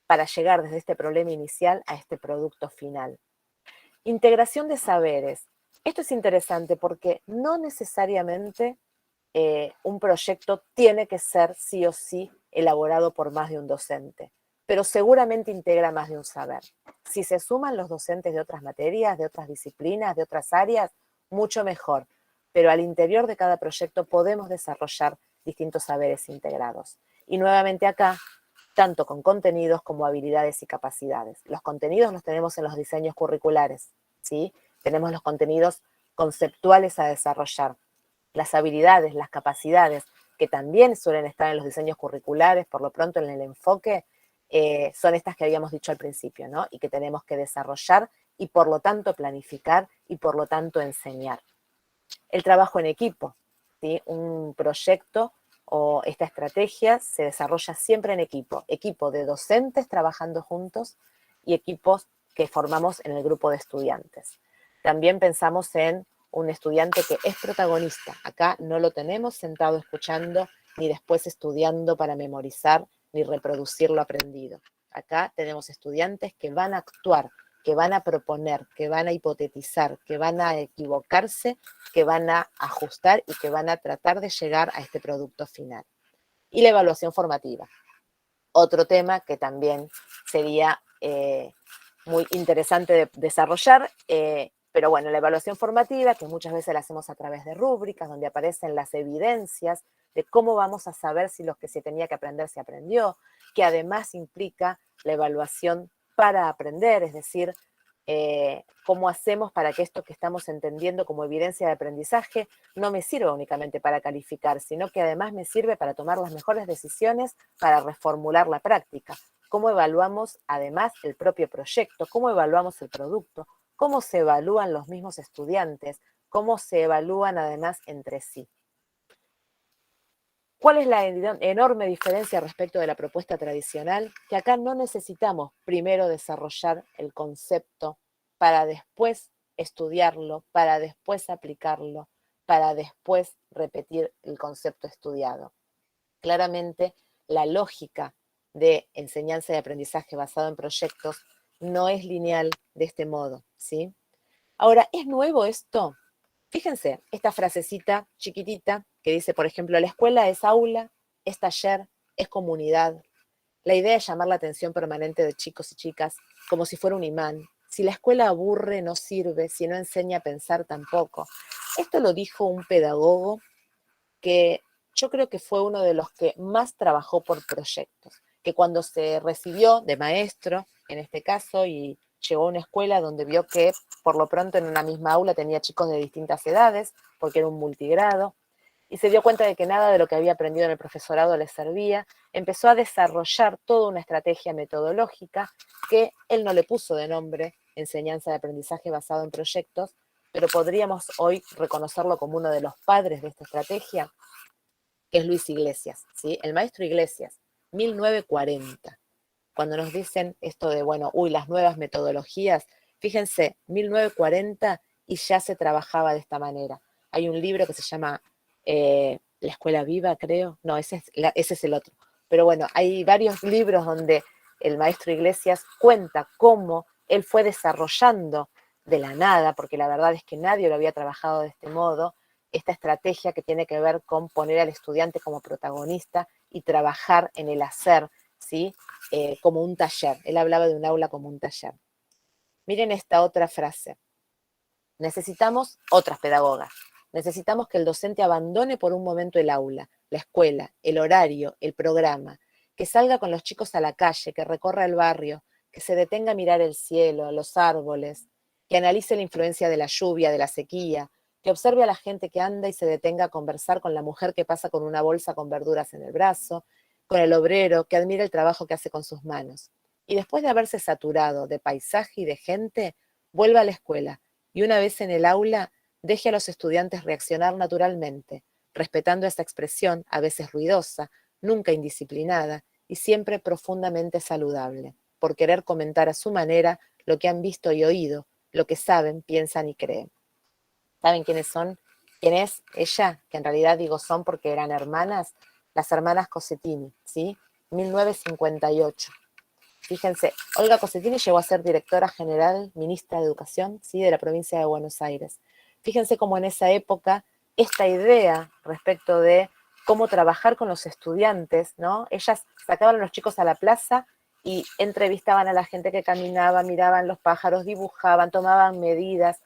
para llegar desde este problema inicial a este producto final. Integración de saberes. Esto es interesante porque no necesariamente un proyecto tiene que ser sí o sí elaborado por más de un docente, pero seguramente integra más de un saber. Si se suman los docentes de otras materias, de otras disciplinas, de otras áreas, mucho mejor, pero al interior de cada proyecto podemos desarrollar distintos saberes integrados. Y nuevamente acá, tanto con contenidos como habilidades y capacidades. Los contenidos los tenemos en los diseños curriculares, ¿sí? Tenemos los contenidos conceptuales a desarrollar. Las habilidades, las capacidades, que también suelen estar en los diseños curriculares, por lo pronto en el enfoque, son estas que habíamos dicho al principio, ¿no? Y que tenemos que desarrollar y por lo tanto planificar y por lo tanto enseñar. El trabajo en equipo, ¿sí? Un proyecto o esta estrategia se desarrolla siempre en equipo de docentes trabajando juntos y equipos que formamos en el grupo de estudiantes. También pensamos en un estudiante que es protagonista. Acá no lo tenemos sentado escuchando, ni después estudiando para memorizar, ni reproducir lo aprendido. Acá tenemos estudiantes que van a actuar, que van a proponer, que van a hipotetizar, que van a equivocarse, que van a ajustar y que van a tratar de llegar a este producto final. Y la evaluación formativa. Otro tema que también sería muy interesante de desarrollar, pero bueno, la evaluación formativa, que muchas veces la hacemos a través de rúbricas, donde aparecen las evidencias de cómo vamos a saber si lo que se tenía que aprender se aprendió, que además implica la evaluación para aprender, es decir, cómo hacemos para que esto que estamos entendiendo como evidencia de aprendizaje no me sirva únicamente para calificar, sino que además me sirve para tomar las mejores decisiones, para reformular la práctica. Cómo evaluamos además el propio proyecto, cómo evaluamos el producto, cómo se evalúan los mismos estudiantes, cómo se evalúan además entre sí. ¿Cuál es la enorme diferencia respecto de la propuesta tradicional? Que acá no necesitamos primero desarrollar el concepto para después estudiarlo, para después aplicarlo, para después repetir el concepto estudiado. Claramente, la lógica de enseñanza y aprendizaje basado en proyectos no es lineal de este modo, ¿sí? Ahora, ¿es nuevo esto? Fíjense, esta frasecita chiquitita que dice, por ejemplo, la escuela es aula, es taller, es comunidad. La idea es llamar la atención permanente de chicos y chicas como si fuera un imán. Si la escuela aburre, no sirve, si no enseña a pensar, tampoco. Esto lo dijo un pedagogo que yo creo que fue uno de los que más trabajó por proyectos, que cuando se recibió de maestro, en este caso, y llegó a una escuela donde vio que por lo pronto en una misma aula tenía chicos de distintas edades, porque era un multigrado, y se dio cuenta de que nada de lo que había aprendido en el profesorado le servía, empezó a desarrollar toda una estrategia metodológica que él no le puso de nombre enseñanza de aprendizaje basado en proyectos, pero podríamos hoy reconocerlo como uno de los padres de esta estrategia, que es Luis Iglesias, ¿sí? El maestro Iglesias, 1940. Cuando nos dicen esto de, bueno, las nuevas metodologías, fíjense, 1940 y ya se trabajaba de esta manera. Hay un libro que se llama La Escuela Viva, creo. No, ese es el otro. Pero bueno, hay varios libros donde el maestro Iglesias cuenta cómo él fue desarrollando de la nada, porque la verdad es que nadie lo había trabajado de este modo, esta estrategia que tiene que ver con poner al estudiante como protagonista y trabajar en el hacer, ¿sí? Como un taller. Él hablaba de un aula como un taller. Miren esta otra frase. Necesitamos otras pedagogas. Necesitamos que el docente abandone por un momento el aula, la escuela, el horario, el programa, que salga con los chicos a la calle, que recorra el barrio, que se detenga a mirar el cielo, los árboles, que analice la influencia de la lluvia, de la sequía, que observe a la gente que anda y se detenga a conversar con la mujer que pasa con una bolsa con verduras en el brazo, con el obrero que admira el trabajo que hace con sus manos. Y después de haberse saturado de paisaje y de gente, vuelva a la escuela y una vez en el aula, deje a los estudiantes reaccionar naturalmente, respetando esa expresión, a veces ruidosa, nunca indisciplinada y siempre profundamente saludable, por querer comentar a su manera lo que han visto y oído, lo que saben, piensan y creen. ¿Saben quiénes son? ¿Quién es ella? Que en realidad digo son porque eran hermanas, las hermanas Cossettini, ¿sí? 1958. Fíjense, Olga Cossettini llegó a ser directora general, ministra de Educación, ¿sí? De la provincia de Buenos Aires. Fíjense cómo en esa época esta idea respecto de cómo trabajar con los estudiantes, ¿no? Ellas sacaban a los chicos a la plaza y entrevistaban a la gente que caminaba, miraban los pájaros, dibujaban, tomaban medidas,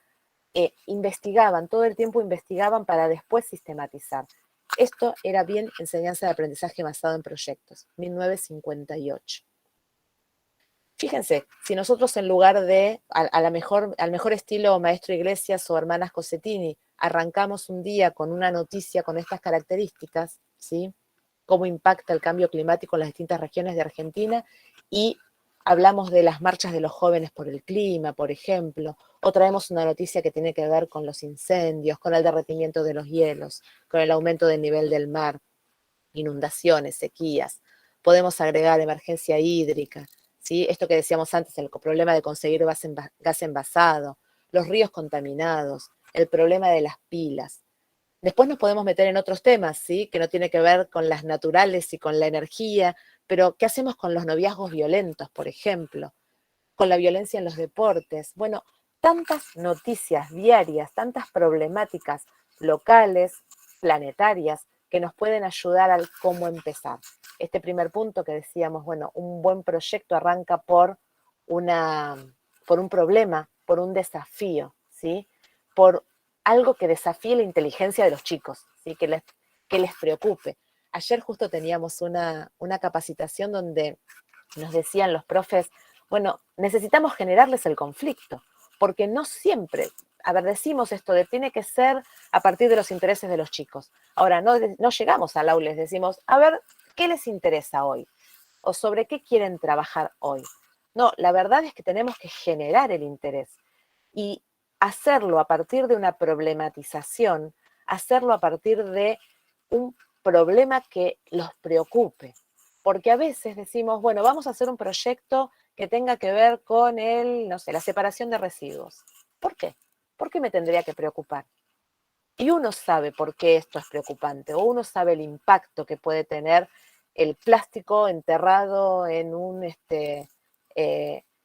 investigaban, todo el tiempo investigaban para después sistematizar. Esto era bien enseñanza de aprendizaje basado en proyectos, 1958. Fíjense, si nosotros en lugar de, al mejor estilo Maestro Iglesias o Hermanas Cossettini, arrancamos un día con una noticia con estas características, ¿sí? Cómo impacta el cambio climático en las distintas regiones de Argentina, y hablamos de las marchas de los jóvenes por el clima, por ejemplo, o traemos una noticia que tiene que ver con los incendios, con el derretimiento de los hielos, con el aumento del nivel del mar, inundaciones, sequías. Podemos agregar emergencia hídrica, ¿sí? Esto que decíamos antes, el problema de conseguir gas envasado, los ríos contaminados, el problema de las pilas. Después nos podemos meter en otros temas, ¿sí? Que no tiene que ver con las naturales y con la energía, pero ¿qué hacemos con los noviazgos violentos, por ejemplo? Con la violencia en los deportes. Bueno, tantas noticias diarias, tantas problemáticas locales, planetarias, que nos pueden ayudar al cómo empezar. Este primer punto que decíamos, bueno, un buen proyecto arranca por un problema, por un desafío, ¿sí? Por algo que desafíe la inteligencia de los chicos, ¿sí? Que les preocupe. Ayer justo teníamos una capacitación donde nos decían los profes, bueno, necesitamos generarles el conflicto, porque no siempre, a ver, decimos esto de tiene que ser a partir de los intereses de los chicos. Ahora, no llegamos al aula y les decimos, a ver, ¿qué les interesa hoy? ¿O sobre qué quieren trabajar hoy? No, la verdad es que tenemos que generar el interés y hacerlo a partir de una problematización, hacerlo a partir de un problema que los preocupe. Porque a veces decimos, bueno, vamos a hacer un proyecto que tenga que ver con la separación de residuos. ¿Por qué? ¿Por qué me tendría que preocupar? Y uno sabe por qué esto es preocupante, o uno sabe el impacto que puede tener el plástico enterrado en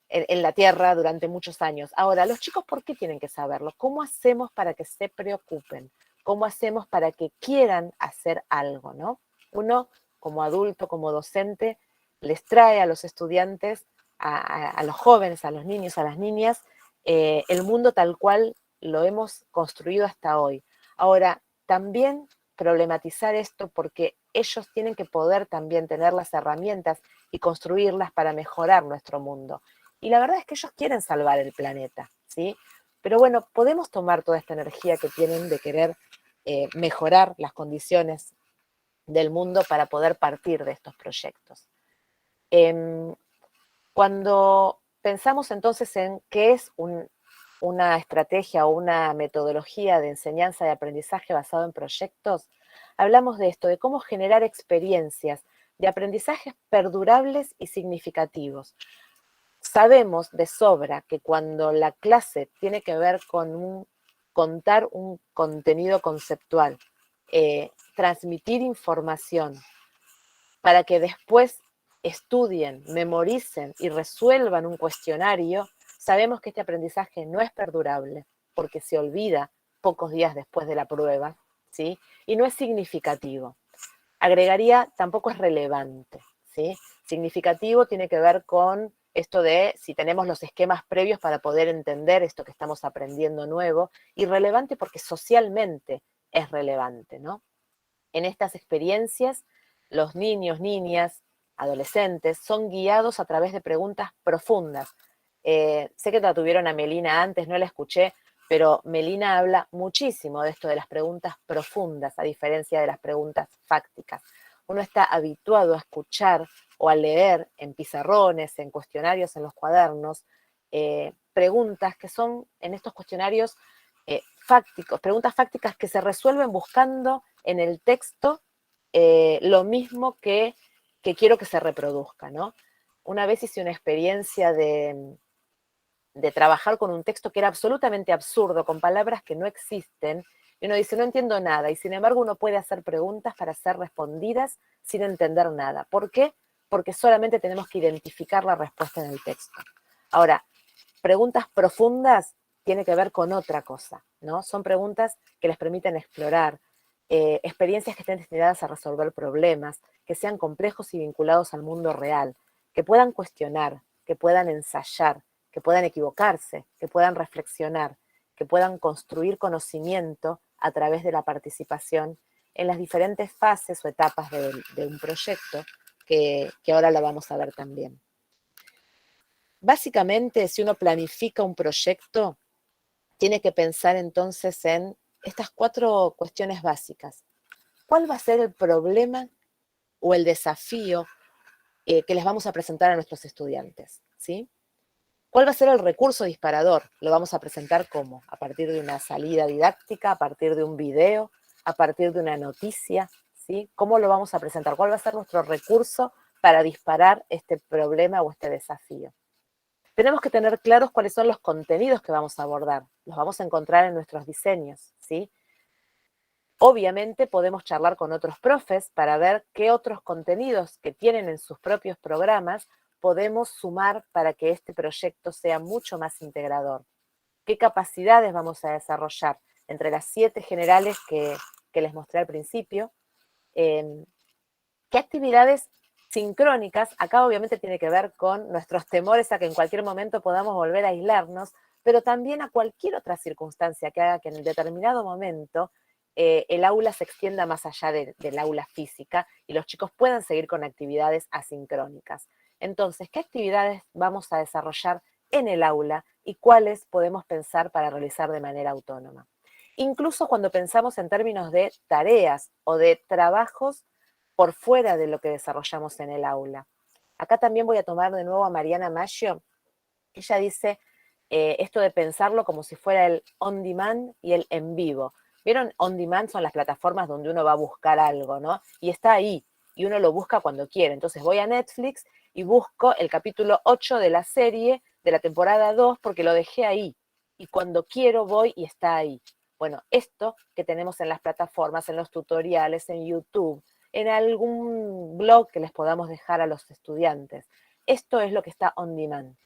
en la Tierra durante muchos años. Ahora, los chicos, ¿por qué tienen que saberlo? ¿Cómo hacemos para que se preocupen? ¿Cómo hacemos para que quieran hacer algo, ¿no? Uno, como adulto, como docente, les trae a los estudiantes, a los jóvenes, a los niños, a las niñas, el mundo tal cual lo hemos construido hasta hoy. Ahora, también problematizar esto porque ellos tienen que poder también tener las herramientas y construirlas para mejorar nuestro mundo. Y la verdad es que ellos quieren salvar el planeta, ¿sí? Pero bueno, podemos tomar toda esta energía que tienen de querer mejorar las condiciones del mundo para poder partir de estos proyectos. Cuando pensamos entonces en qué es una estrategia o una metodología de enseñanza y aprendizaje basado en proyectos, hablamos de esto, de cómo generar experiencias de aprendizajes perdurables y significativos. Sabemos de sobra que cuando la clase tiene que ver con contar un contenido conceptual, transmitir información para que después estudien, memoricen y resuelvan un cuestionario, sabemos que este aprendizaje no es perdurable porque se olvida pocos días después de la prueba, ¿sí? Y no es significativo. Agregaría, tampoco es relevante, ¿sí? Significativo tiene que ver con esto de si tenemos los esquemas previos para poder entender esto que estamos aprendiendo nuevo, y relevante porque socialmente es relevante, ¿no? En estas experiencias, los niños, niñas, adolescentes son guiados a través de preguntas profundas. Sé que la tuvieron a Melina antes, no la escuché, pero Melina habla muchísimo de esto de las preguntas profundas, a diferencia de las preguntas fácticas. Uno está habituado a escuchar o a leer en pizarrones, en cuestionarios, en los cuadernos, preguntas que son en estos cuestionarios fácticos, preguntas fácticas que se resuelven buscando en el texto lo mismo que quiero que se reproduzca, ¿no? Una vez hice una experiencia de trabajar con un texto que era absolutamente absurdo, con palabras que no existen, y uno dice, no entiendo nada, y sin embargo uno puede hacer preguntas para ser respondidas sin entender nada. ¿Por qué? Porque solamente tenemos que identificar la respuesta en el texto. Ahora, preguntas profundas tiene que ver con otra cosa, ¿no? Son preguntas que les permiten explorar, experiencias que estén destinadas a resolver problemas, que sean complejos y vinculados al mundo real, que puedan cuestionar, que puedan ensayar, que puedan equivocarse, que puedan reflexionar, que puedan construir conocimiento a través de la participación en las diferentes fases o etapas de un proyecto que ahora la vamos a ver también. Básicamente, si uno planifica un proyecto, tiene que pensar entonces en estas 4 cuestiones básicas. ¿Cuál va a ser el problema o el desafío que les vamos a presentar a nuestros estudiantes? ¿Sí? ¿Cuál va a ser el recurso disparador? Lo vamos a presentar ¿cómo? A partir de una salida didáctica, a partir de un video, a partir de una noticia, ¿sí? ¿Cómo lo vamos a presentar? ¿Cuál va a ser nuestro recurso para disparar este problema o este desafío? Tenemos que tener claros cuáles son los contenidos que vamos a abordar. Los vamos a encontrar en nuestros diseños, ¿sí? Obviamente podemos charlar con otros profes para ver qué otros contenidos que tienen en sus propios programas podemos sumar para que este proyecto sea mucho más integrador. ¿Qué capacidades vamos a desarrollar? Entre las 7 generales que les mostré al principio, ¿qué actividades sincrónicas? Acá obviamente tiene que ver con nuestros temores a que en cualquier momento podamos volver a aislarnos, pero también a cualquier otra circunstancia que haga que en el determinado momento el aula se extienda más allá del aula física y los chicos puedan seguir con actividades asincrónicas. Entonces, ¿qué actividades vamos a desarrollar en el aula y cuáles podemos pensar para realizar de manera autónoma? Incluso cuando pensamos en términos de tareas o de trabajos por fuera de lo que desarrollamos en el aula. Acá también voy a tomar de nuevo a Mariana Maggio. Ella dice esto de pensarlo como si fuera el on demand y el en vivo. ¿Vieron? On demand son las plataformas donde uno va a buscar algo, ¿no? Y está ahí, y uno lo busca cuando quiere. Entonces voy a Netflix y busco el capítulo 8 de la serie de la temporada 2 porque lo dejé ahí. Y cuando quiero voy y está ahí. Bueno, esto que tenemos en las plataformas, en los tutoriales, en YouTube, en algún blog que les podamos dejar a los estudiantes. Esto es lo que está on demand.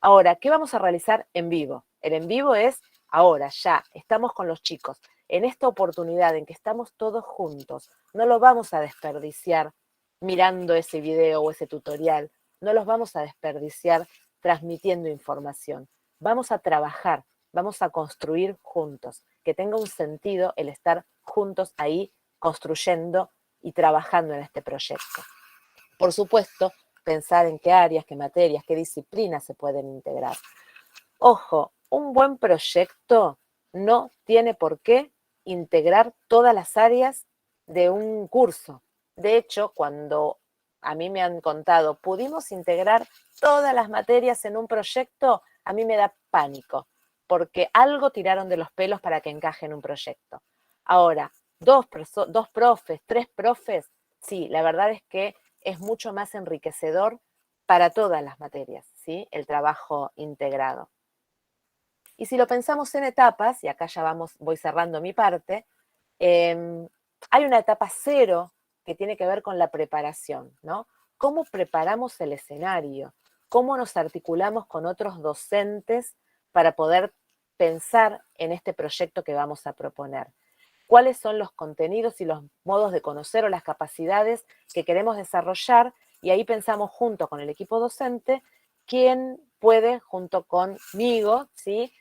Ahora, ¿qué vamos a realizar en vivo? El en vivo es ahora, ya, estamos con los chicos. En esta oportunidad en que estamos todos juntos, no lo vamos a desperdiciar mirando ese video o ese tutorial, no los vamos a desperdiciar transmitiendo información. Vamos a trabajar, vamos a construir juntos, que tenga un sentido el estar juntos ahí construyendo y trabajando en este proyecto. Por supuesto, pensar en qué áreas, qué materias, qué disciplinas se pueden integrar. Ojo, un buen proyecto no tiene por qué integrar todas las áreas de un curso. De hecho, cuando a mí me han contado, pudimos integrar todas las materias en un proyecto, a mí me da pánico, porque algo tiraron de los pelos para que encaje en un proyecto. Ahora, dos profes, tres profes, sí, la verdad es que es mucho más enriquecedor para todas las materias, ¿sí? El trabajo integrado. Y si lo pensamos en etapas, y acá ya voy cerrando mi parte, hay una etapa 0 que tiene que ver con la preparación, ¿no? ¿Cómo preparamos el escenario? ¿Cómo nos articulamos con otros docentes para poder pensar en este proyecto que vamos a proponer? ¿Cuáles son los contenidos y los modos de conocer o las capacidades que queremos desarrollar? Y ahí pensamos junto con el equipo docente quién puede, junto conmigo, ¿sí?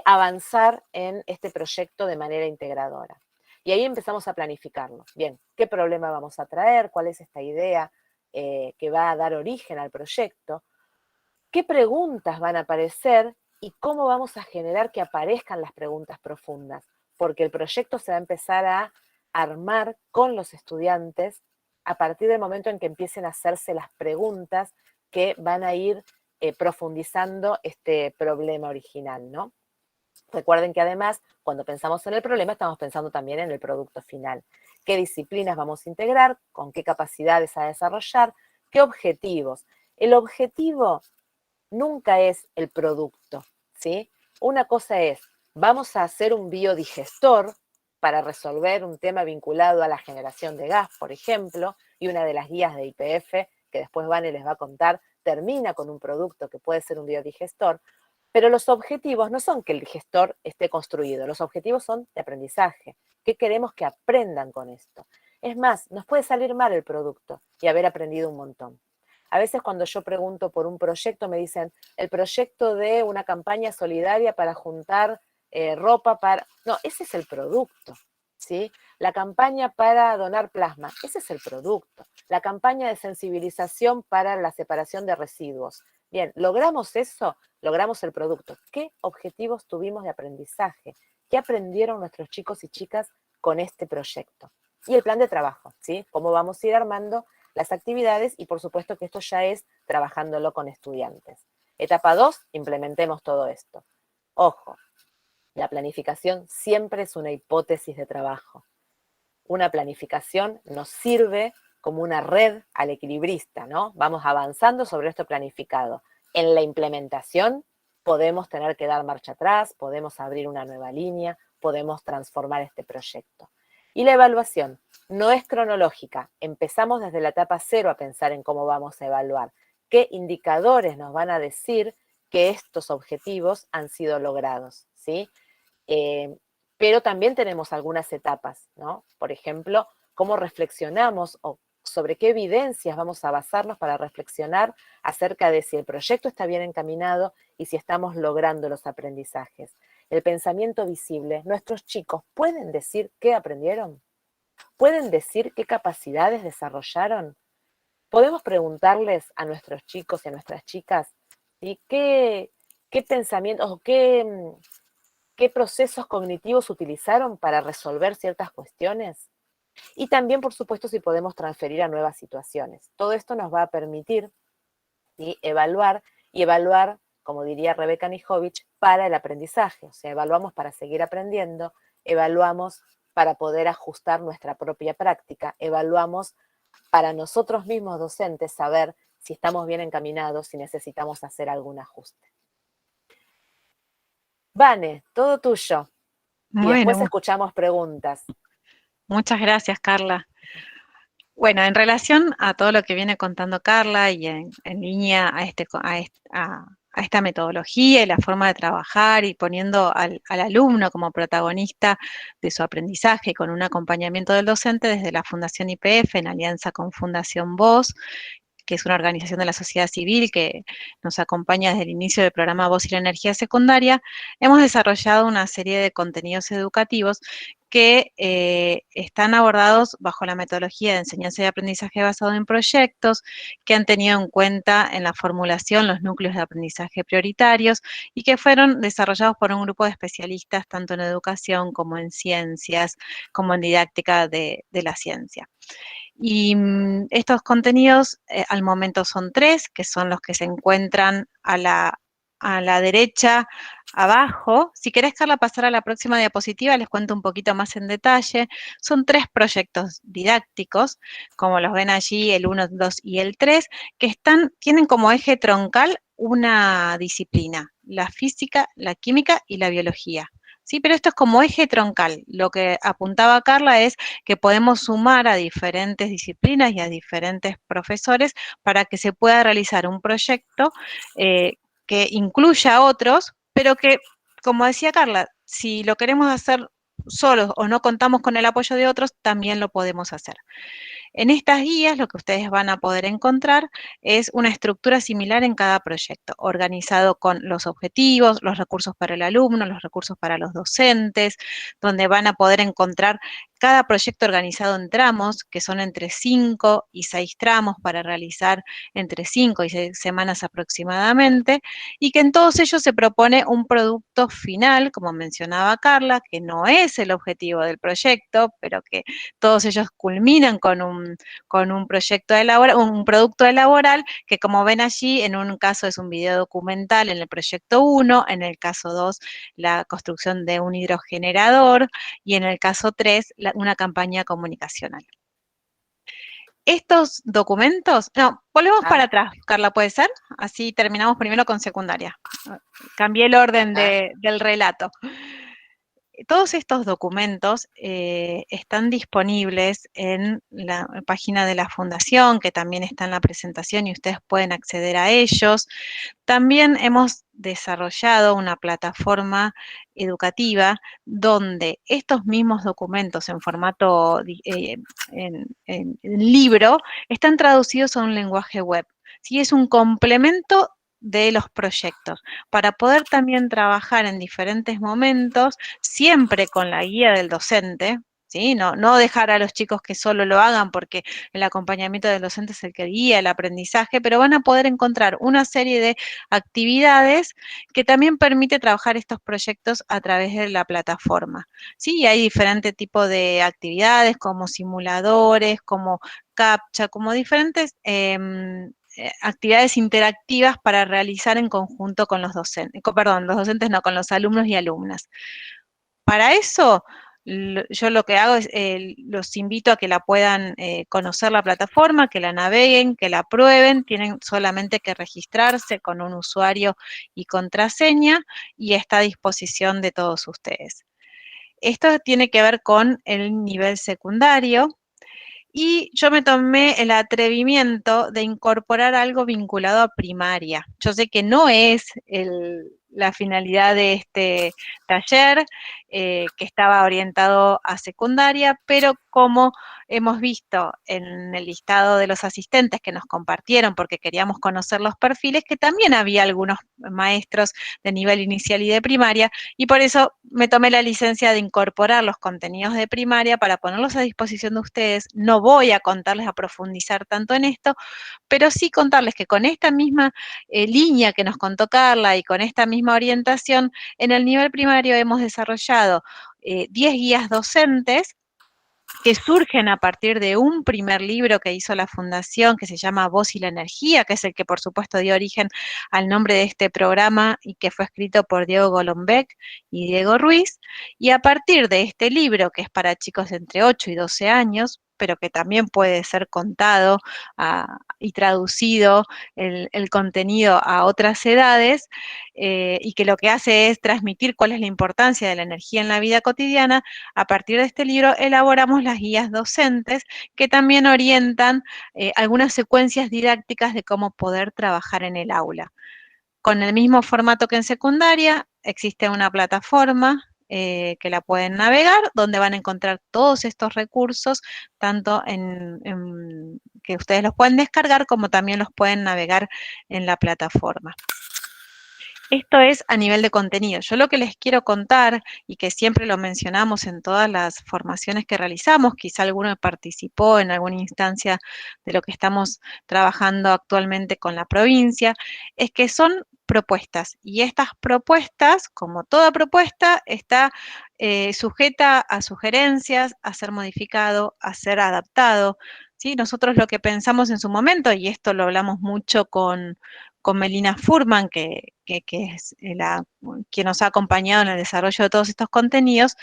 Avanzar en este proyecto de manera integradora. Y ahí empezamos a planificarlo. Bien, ¿qué problema vamos a traer? ¿Cuál es esta idea que va a dar origen al proyecto? ¿Qué preguntas van a aparecer? ¿Y cómo vamos a generar que aparezcan las preguntas profundas? Porque el proyecto se va a empezar a armar con los estudiantes a partir del momento en que empiecen a hacerse las preguntas que van a ir profundizando este problema original, ¿no? Recuerden que además, cuando pensamos en el problema, estamos pensando también en el producto final. ¿Qué disciplinas vamos a integrar? ¿Con qué capacidades a desarrollar? ¿Qué objetivos? El objetivo nunca es el producto, ¿sí? Una cosa es, vamos a hacer un biodigestor para resolver un tema vinculado a la generación de gas, por ejemplo, y una de las guías de YPF, que después Vane les va a contar, termina con un producto que puede ser un biodigestor, pero los objetivos no son que el gestor esté construido, los objetivos son de aprendizaje. ¿Qué queremos que aprendan con esto? Es más, nos puede salir mal el producto y haber aprendido un montón. A veces cuando yo pregunto por un proyecto me dicen, el proyecto de una campaña solidaria para juntar ropa para... No, ese es el producto, ¿sí? La campaña para donar plasma, ese es el producto. La campaña de sensibilización para la separación de residuos. Bien, logramos eso, logramos el producto. ¿Qué objetivos tuvimos de aprendizaje? ¿Qué aprendieron nuestros chicos y chicas con este proyecto? Y el plan de trabajo, ¿sí? Cómo vamos a ir armando las actividades y por supuesto que esto ya es trabajándolo con estudiantes. Etapa 2, implementemos todo esto. Ojo, la planificación siempre es una hipótesis de trabajo. Una planificación nos sirve como una red al equilibrista, ¿no? Vamos avanzando sobre esto planificado. En la implementación podemos tener que dar marcha atrás, podemos abrir una nueva línea, podemos transformar este proyecto. Y la evaluación no es cronológica. Empezamos desde la etapa 0 a pensar en cómo vamos a evaluar. ¿Qué indicadores nos van a decir que estos objetivos han sido logrados? ¿Sí? Pero también tenemos algunas etapas, ¿no? Por ejemplo, cómo reflexionamos o sobre qué evidencias vamos a basarnos para reflexionar acerca de si el proyecto está bien encaminado y si estamos logrando los aprendizajes. El pensamiento visible, nuestros chicos pueden decir qué aprendieron, pueden decir qué capacidades desarrollaron. Podemos preguntarles a nuestros chicos y a nuestras chicas, ¿sí? ¿Qué pensamientos o qué procesos cognitivos utilizaron para resolver ciertas cuestiones? Y también, por supuesto, si podemos transferir a nuevas situaciones. Todo esto nos va a permitir, ¿sí?, evaluar, como diría Rebeca Nijovic, para el aprendizaje. O sea, evaluamos para seguir aprendiendo, evaluamos para poder ajustar nuestra propia práctica, evaluamos para nosotros mismos docentes saber si estamos bien encaminados, si necesitamos hacer algún ajuste. Vane, todo tuyo. Y después escuchamos preguntas. Muchas gracias, Carla. Bueno, en relación a todo lo que viene contando Carla y en línea a esta metodología y la forma de trabajar y poniendo al alumno como protagonista de su aprendizaje con un acompañamiento del docente desde la Fundación YPF en alianza con Fundación Voz, que es una organización de la sociedad civil que nos acompaña desde el inicio del programa Voz y la Energía Secundaria, hemos desarrollado una serie de contenidos educativos que están abordados bajo la metodología de enseñanza y aprendizaje basado en proyectos, que han tenido en cuenta en la formulación los núcleos de aprendizaje prioritarios y que fueron desarrollados por un grupo de especialistas tanto en educación como en ciencias, como en didáctica de la ciencia. Y estos contenidos al momento son 3, que son los que se encuentran a la derecha abajo. Si querés, Carla, pasar a la próxima diapositiva, les cuento un poquito más en detalle. Son 3 proyectos didácticos, como los ven allí, el 1, 2 y el 3, que tienen como eje troncal una disciplina, la física, la química y la biología. ¿Sí? Pero esto es como eje troncal. Lo que apuntaba Carla es que podemos sumar a diferentes disciplinas y a diferentes profesores para que se pueda realizar un proyecto que incluya a otros, pero que, como decía Carla, si lo queremos hacer solos o no contamos con el apoyo de otros, también lo podemos hacer. En estas guías lo que ustedes van a poder encontrar es una estructura similar en cada proyecto, organizado con los objetivos, los recursos para el alumno, los recursos para los docentes, donde van a poder encontrar cada proyecto organizado en tramos, que son entre 5 y 6 tramos para realizar entre 5 y 6 semanas aproximadamente, y que en todos ellos se propone un producto final, como mencionaba Carla, que no es el objetivo del proyecto, pero que todos ellos culminan con un proyecto un producto laboral que, como ven allí, en un caso es un video documental en el proyecto 1, en el caso 2 la construcción de un hidrogenerador y en el caso 3 una campaña comunicacional. Estos documentos, no, volvemos para atrás, Carla, ¿puede ser? Así terminamos primero con secundaria. Cambié el orden del relato. Todos estos documentos están disponibles en la página de la Fundación, que también está en la presentación y ustedes pueden acceder a ellos. También hemos desarrollado una plataforma educativa donde estos mismos documentos en formato en libro están traducidos a un lenguaje web. ¿Sí? Es un complemento de los proyectos, para poder también trabajar en diferentes momentos, siempre con la guía del docente, ¿sí? No dejar a los chicos que solo lo hagan porque el acompañamiento del docente es el que guía el aprendizaje, pero van a poder encontrar una serie de actividades que también permite trabajar estos proyectos a través de la plataforma, ¿sí? Hay diferentes tipos de actividades como simuladores, como CAPTCHA, como diferentes actividades interactivas para realizar en conjunto con los docentes, los docentes no, con los alumnos y alumnas. Para eso, yo lo que hago es, los invito a que la puedan conocer la plataforma, que la naveguen, que la prueben, tienen solamente que registrarse con un usuario y contraseña y está a disposición de todos ustedes. Esto tiene que ver con el nivel secundario. Y yo me tomé el atrevimiento de incorporar algo vinculado a primaria. Yo sé que no es la finalidad de este taller, que estaba orientado a secundaria, pero como hemos visto en el listado de los asistentes que nos compartieron, porque queríamos conocer los perfiles, que también había algunos maestros de nivel inicial y de primaria, y por eso me tomé la licencia de incorporar los contenidos de primaria para ponerlos a disposición de ustedes. No voy a contarles, a profundizar tanto en esto, pero sí contarles que con esta misma línea que nos contó Carla y con esta misma orientación, en el nivel primario hemos desarrollado 10 guías docentes que surgen a partir de un primer libro que hizo la Fundación, que se llama Voz y la Energía, que es el que por supuesto dio origen al nombre de este programa y que fue escrito por Diego Golombek y Diego Ruiz. Y a partir de este libro, que es para chicos de entre 8 y 12 años, pero que también puede ser contado y traducido el contenido a otras edades, y que lo que hace es transmitir cuál es la importancia de la energía en la vida cotidiana. A partir de este libro elaboramos las guías docentes que también orientan algunas secuencias didácticas de cómo poder trabajar en el aula. con el mismo formato que en secundaria, existe una plataforma que la pueden navegar, donde van a encontrar todos estos recursos, tanto que ustedes los pueden descargar, como también los pueden navegar en la plataforma. Esto es a nivel de contenido. Yo lo que les quiero contar, y que siempre lo mencionamos en todas las formaciones que realizamos, quizá alguno participó en alguna instancia de lo que estamos trabajando actualmente con la provincia, es que son propuestas. Y estas propuestas, como toda propuesta, está sujeta a sugerencias, a ser modificado, a ser adaptado. ¿Sí? Nosotros lo que pensamos en su momento, y esto lo hablamos mucho con Melina Furman, que es quien nos ha acompañado en el desarrollo de todos estos contenidos,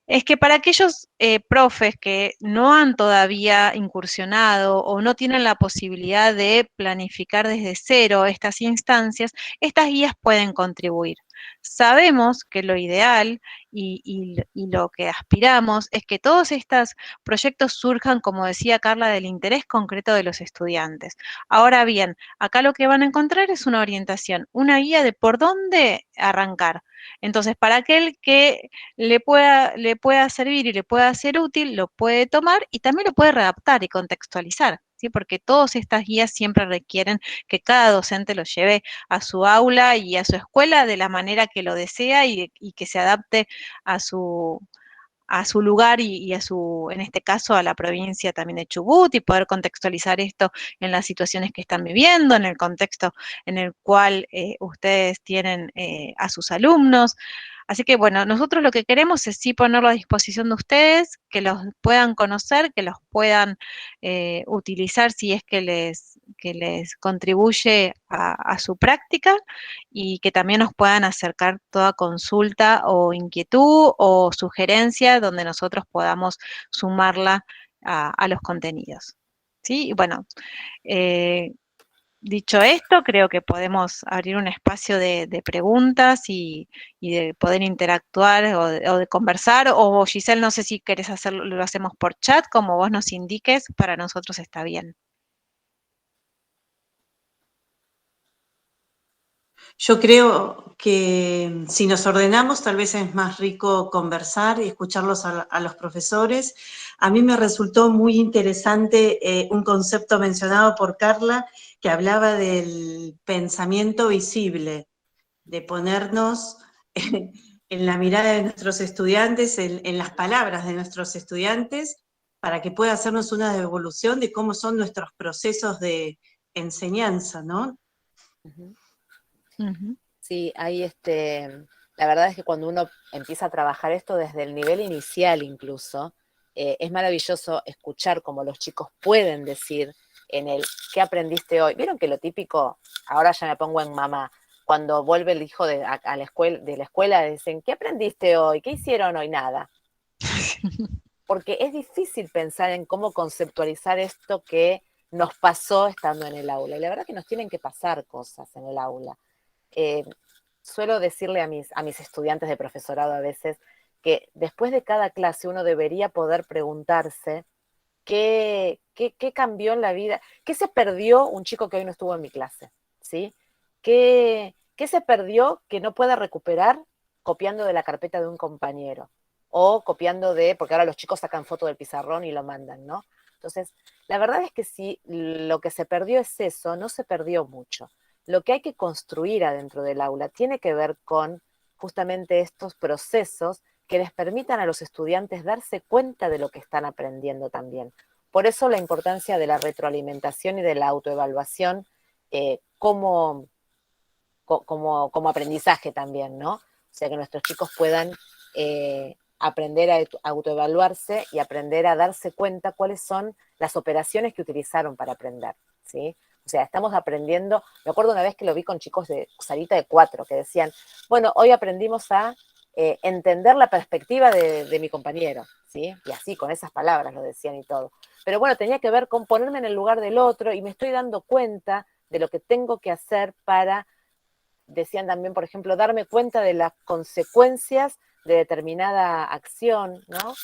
es que para aquellos profes que no han todavía incursionado o no tienen la posibilidad de planificar desde cero estas instancias, estas guías pueden contribuir. Sabemos que lo ideal y lo que aspiramos es que todos estos proyectos surjan, como decía Carla, del interés concreto de los estudiantes. Ahora bien, acá lo que van a encontrar es una orientación, una guía de por dónde arrancar. Entonces, para aquel que le pueda servir y le pueda ser útil, lo puede tomar y también lo puede readaptar y contextualizar, ¿sí? Porque todas estas guías siempre requieren que cada docente lo lleve a su aula y a su escuela de la manera que lo desea y que se adapte a su lugar y a su, en este caso, a la provincia también de Chubut, y poder contextualizar esto en las situaciones que están viviendo, en el contexto en el cual ustedes tienen a sus alumnos. Así que bueno, nosotros lo que queremos es sí ponerlo a disposición de ustedes, que los puedan conocer, que los puedan utilizar si es que les contribuye a su práctica, y que también nos puedan acercar toda consulta o inquietud o sugerencia donde nosotros podamos sumarla a los contenidos. ¿Sí? Y bueno, eh, dicho esto, creo que podemos abrir un espacio de preguntas y de poder interactuar o de conversar. O Giselle, no sé si querés hacerlo, lo hacemos por chat, como vos nos indiques, para nosotros está bien. Yo creo que si nos ordenamos, tal vez es más rico conversar y escucharlos a los profesores. A mí me resultó muy interesante un concepto mencionado por Carla, que hablaba del pensamiento visible, de ponernos en la mirada de nuestros estudiantes, en las palabras de nuestros estudiantes, para que pueda hacernos una devolución de cómo son nuestros procesos de enseñanza, ¿no? Ujú. Ujú. Sí, la verdad es que cuando uno empieza a trabajar esto desde el nivel inicial incluso, es maravilloso escuchar cómo los chicos pueden decir en el ¿qué aprendiste hoy? Vieron que lo típico, ahora ya me pongo en mamá, cuando vuelve el hijo a la escuela, de la escuela, dicen, ¿qué aprendiste hoy? ¿Qué hicieron hoy? Nada. Porque es difícil pensar en cómo conceptualizar esto que nos pasó estando en el aula. Y la verdad que nos tienen que pasar cosas en el aula. Eh, Suelo decirle a mis estudiantes de profesorado a veces que después de cada clase uno debería poder preguntarse qué cambió en la vida, qué se perdió un chico que hoy no estuvo en mi clase, ¿sí? ¿Qué se perdió que no pueda recuperar copiando de la carpeta de un compañero? O copiando porque ahora los chicos sacan foto del pizarrón y lo mandan, ¿no? Entonces, la verdad es que si lo que se perdió es eso, no se perdió mucho. Lo que hay que construir adentro del aula tiene que ver con justamente estos procesos que les permitan a los estudiantes darse cuenta de lo que están aprendiendo también. Por eso la importancia de la retroalimentación y de la autoevaluación como aprendizaje también, ¿no? O sea, que nuestros chicos puedan aprender a autoevaluarse y aprender a darse cuenta cuáles son las operaciones que utilizaron para aprender, ¿sí? O sea, estamos aprendiendo, me acuerdo una vez que lo vi con chicos de salita de 4 que decían, bueno, hoy aprendimos a entender la perspectiva de mi compañero, ¿sí? Y así, con esas palabras lo decían y todo. Pero bueno, tenía que ver con ponerme en el lugar del otro y me estoy dando cuenta de lo que tengo que hacer para, decían también, por ejemplo, darme cuenta de las consecuencias de determinada acción, ¿no?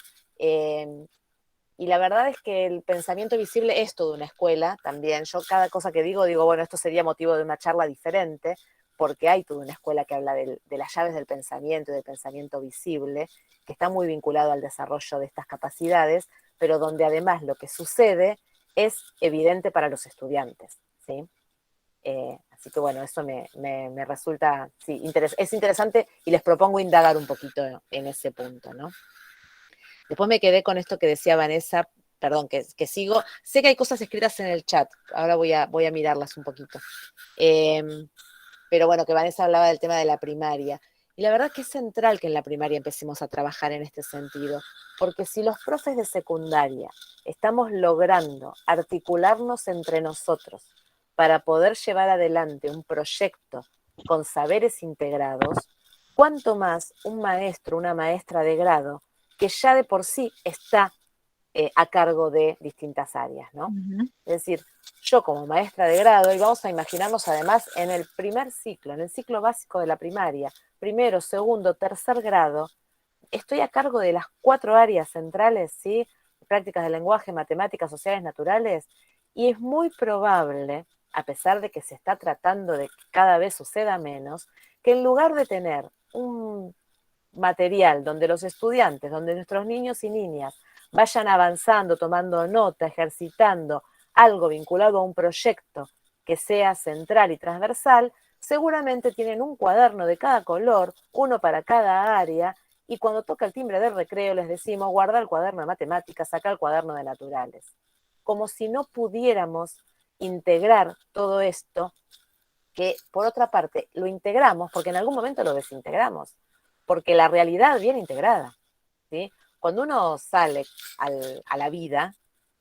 Y la verdad es que el pensamiento visible es toda una escuela también. Yo cada cosa que digo, bueno, esto sería motivo de una charla diferente, porque hay toda una escuela que habla de las llaves del pensamiento y del pensamiento visible, que está muy vinculado al desarrollo de estas capacidades, pero donde además lo que sucede es evidente para los estudiantes, ¿sí? Así que bueno, eso me resulta, sí, es interesante y les propongo indagar un poquito en ese punto, ¿no? Después me quedé con esto que decía Vanessa, perdón, que sigo. Sé que hay cosas escritas en el chat, ahora voy a mirarlas un poquito. Pero bueno, que Vanessa hablaba del tema de la primaria. Y la verdad que es central que en la primaria empecemos a trabajar en este sentido, porque si los profes de secundaria estamos logrando articularnos entre nosotros para poder llevar adelante un proyecto con saberes integrados, cuánto más un maestro, una maestra de grado, que ya de por sí está a cargo de distintas áreas, ¿no? Es decir, yo como maestra de grado, y vamos a imaginarnos además en el primer ciclo, en el ciclo básico de la primaria, primero, segundo, tercer grado, estoy a cargo de las 4 áreas centrales, ¿sí? Prácticas de lenguaje, matemáticas, sociales, naturales, y es muy probable, a pesar de que se está tratando de que cada vez suceda menos, que en lugar de tener un material donde los estudiantes, donde nuestros niños y niñas vayan avanzando, tomando nota, ejercitando algo vinculado a un proyecto que sea central y transversal, seguramente tienen un cuaderno de cada color, uno para cada área, y cuando toca el timbre del recreo les decimos, guarda el cuaderno de matemáticas, saca el cuaderno de naturales. Como si no pudiéramos integrar todo esto, que por otra parte lo integramos porque en algún momento lo desintegramos, porque la realidad viene integrada, ¿sí? Cuando uno sale a la vida,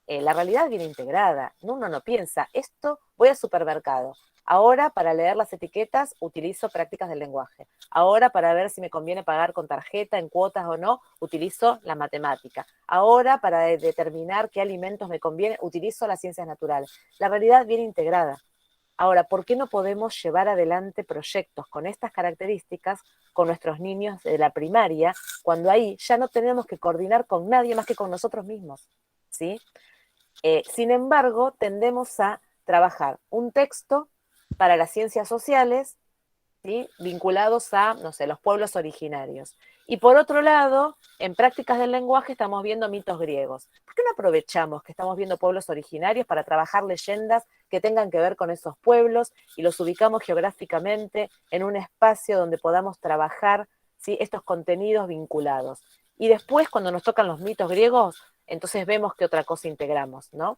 la realidad viene integrada. Uno no piensa, esto voy al supermercado. Ahora para leer las etiquetas utilizo prácticas del lenguaje. Ahora para ver si me conviene pagar con tarjeta en cuotas o no, utilizo la matemática. Ahora para determinar qué alimentos me conviene, utilizo las ciencias naturales. La realidad viene integrada. Ahora, ¿por qué no podemos llevar adelante proyectos con estas características con nuestros niños de la primaria, cuando ahí ya no tenemos que coordinar con nadie más que con nosotros mismos? ¿Sí? Sin embargo, tendemos a trabajar un texto para las ciencias sociales, ¿sí? Vinculados a, no sé, los pueblos originarios. Y por otro lado, en prácticas del lenguaje estamos viendo mitos griegos. ¿Por qué no aprovechamos que estamos viendo pueblos originarios para trabajar leyendas que tengan que ver con esos pueblos y los ubicamos geográficamente en un espacio donde podamos trabajar, ¿sí? Estos contenidos vinculados? Y después, cuando nos tocan los mitos griegos, entonces vemos qué otra cosa integramos, ¿no?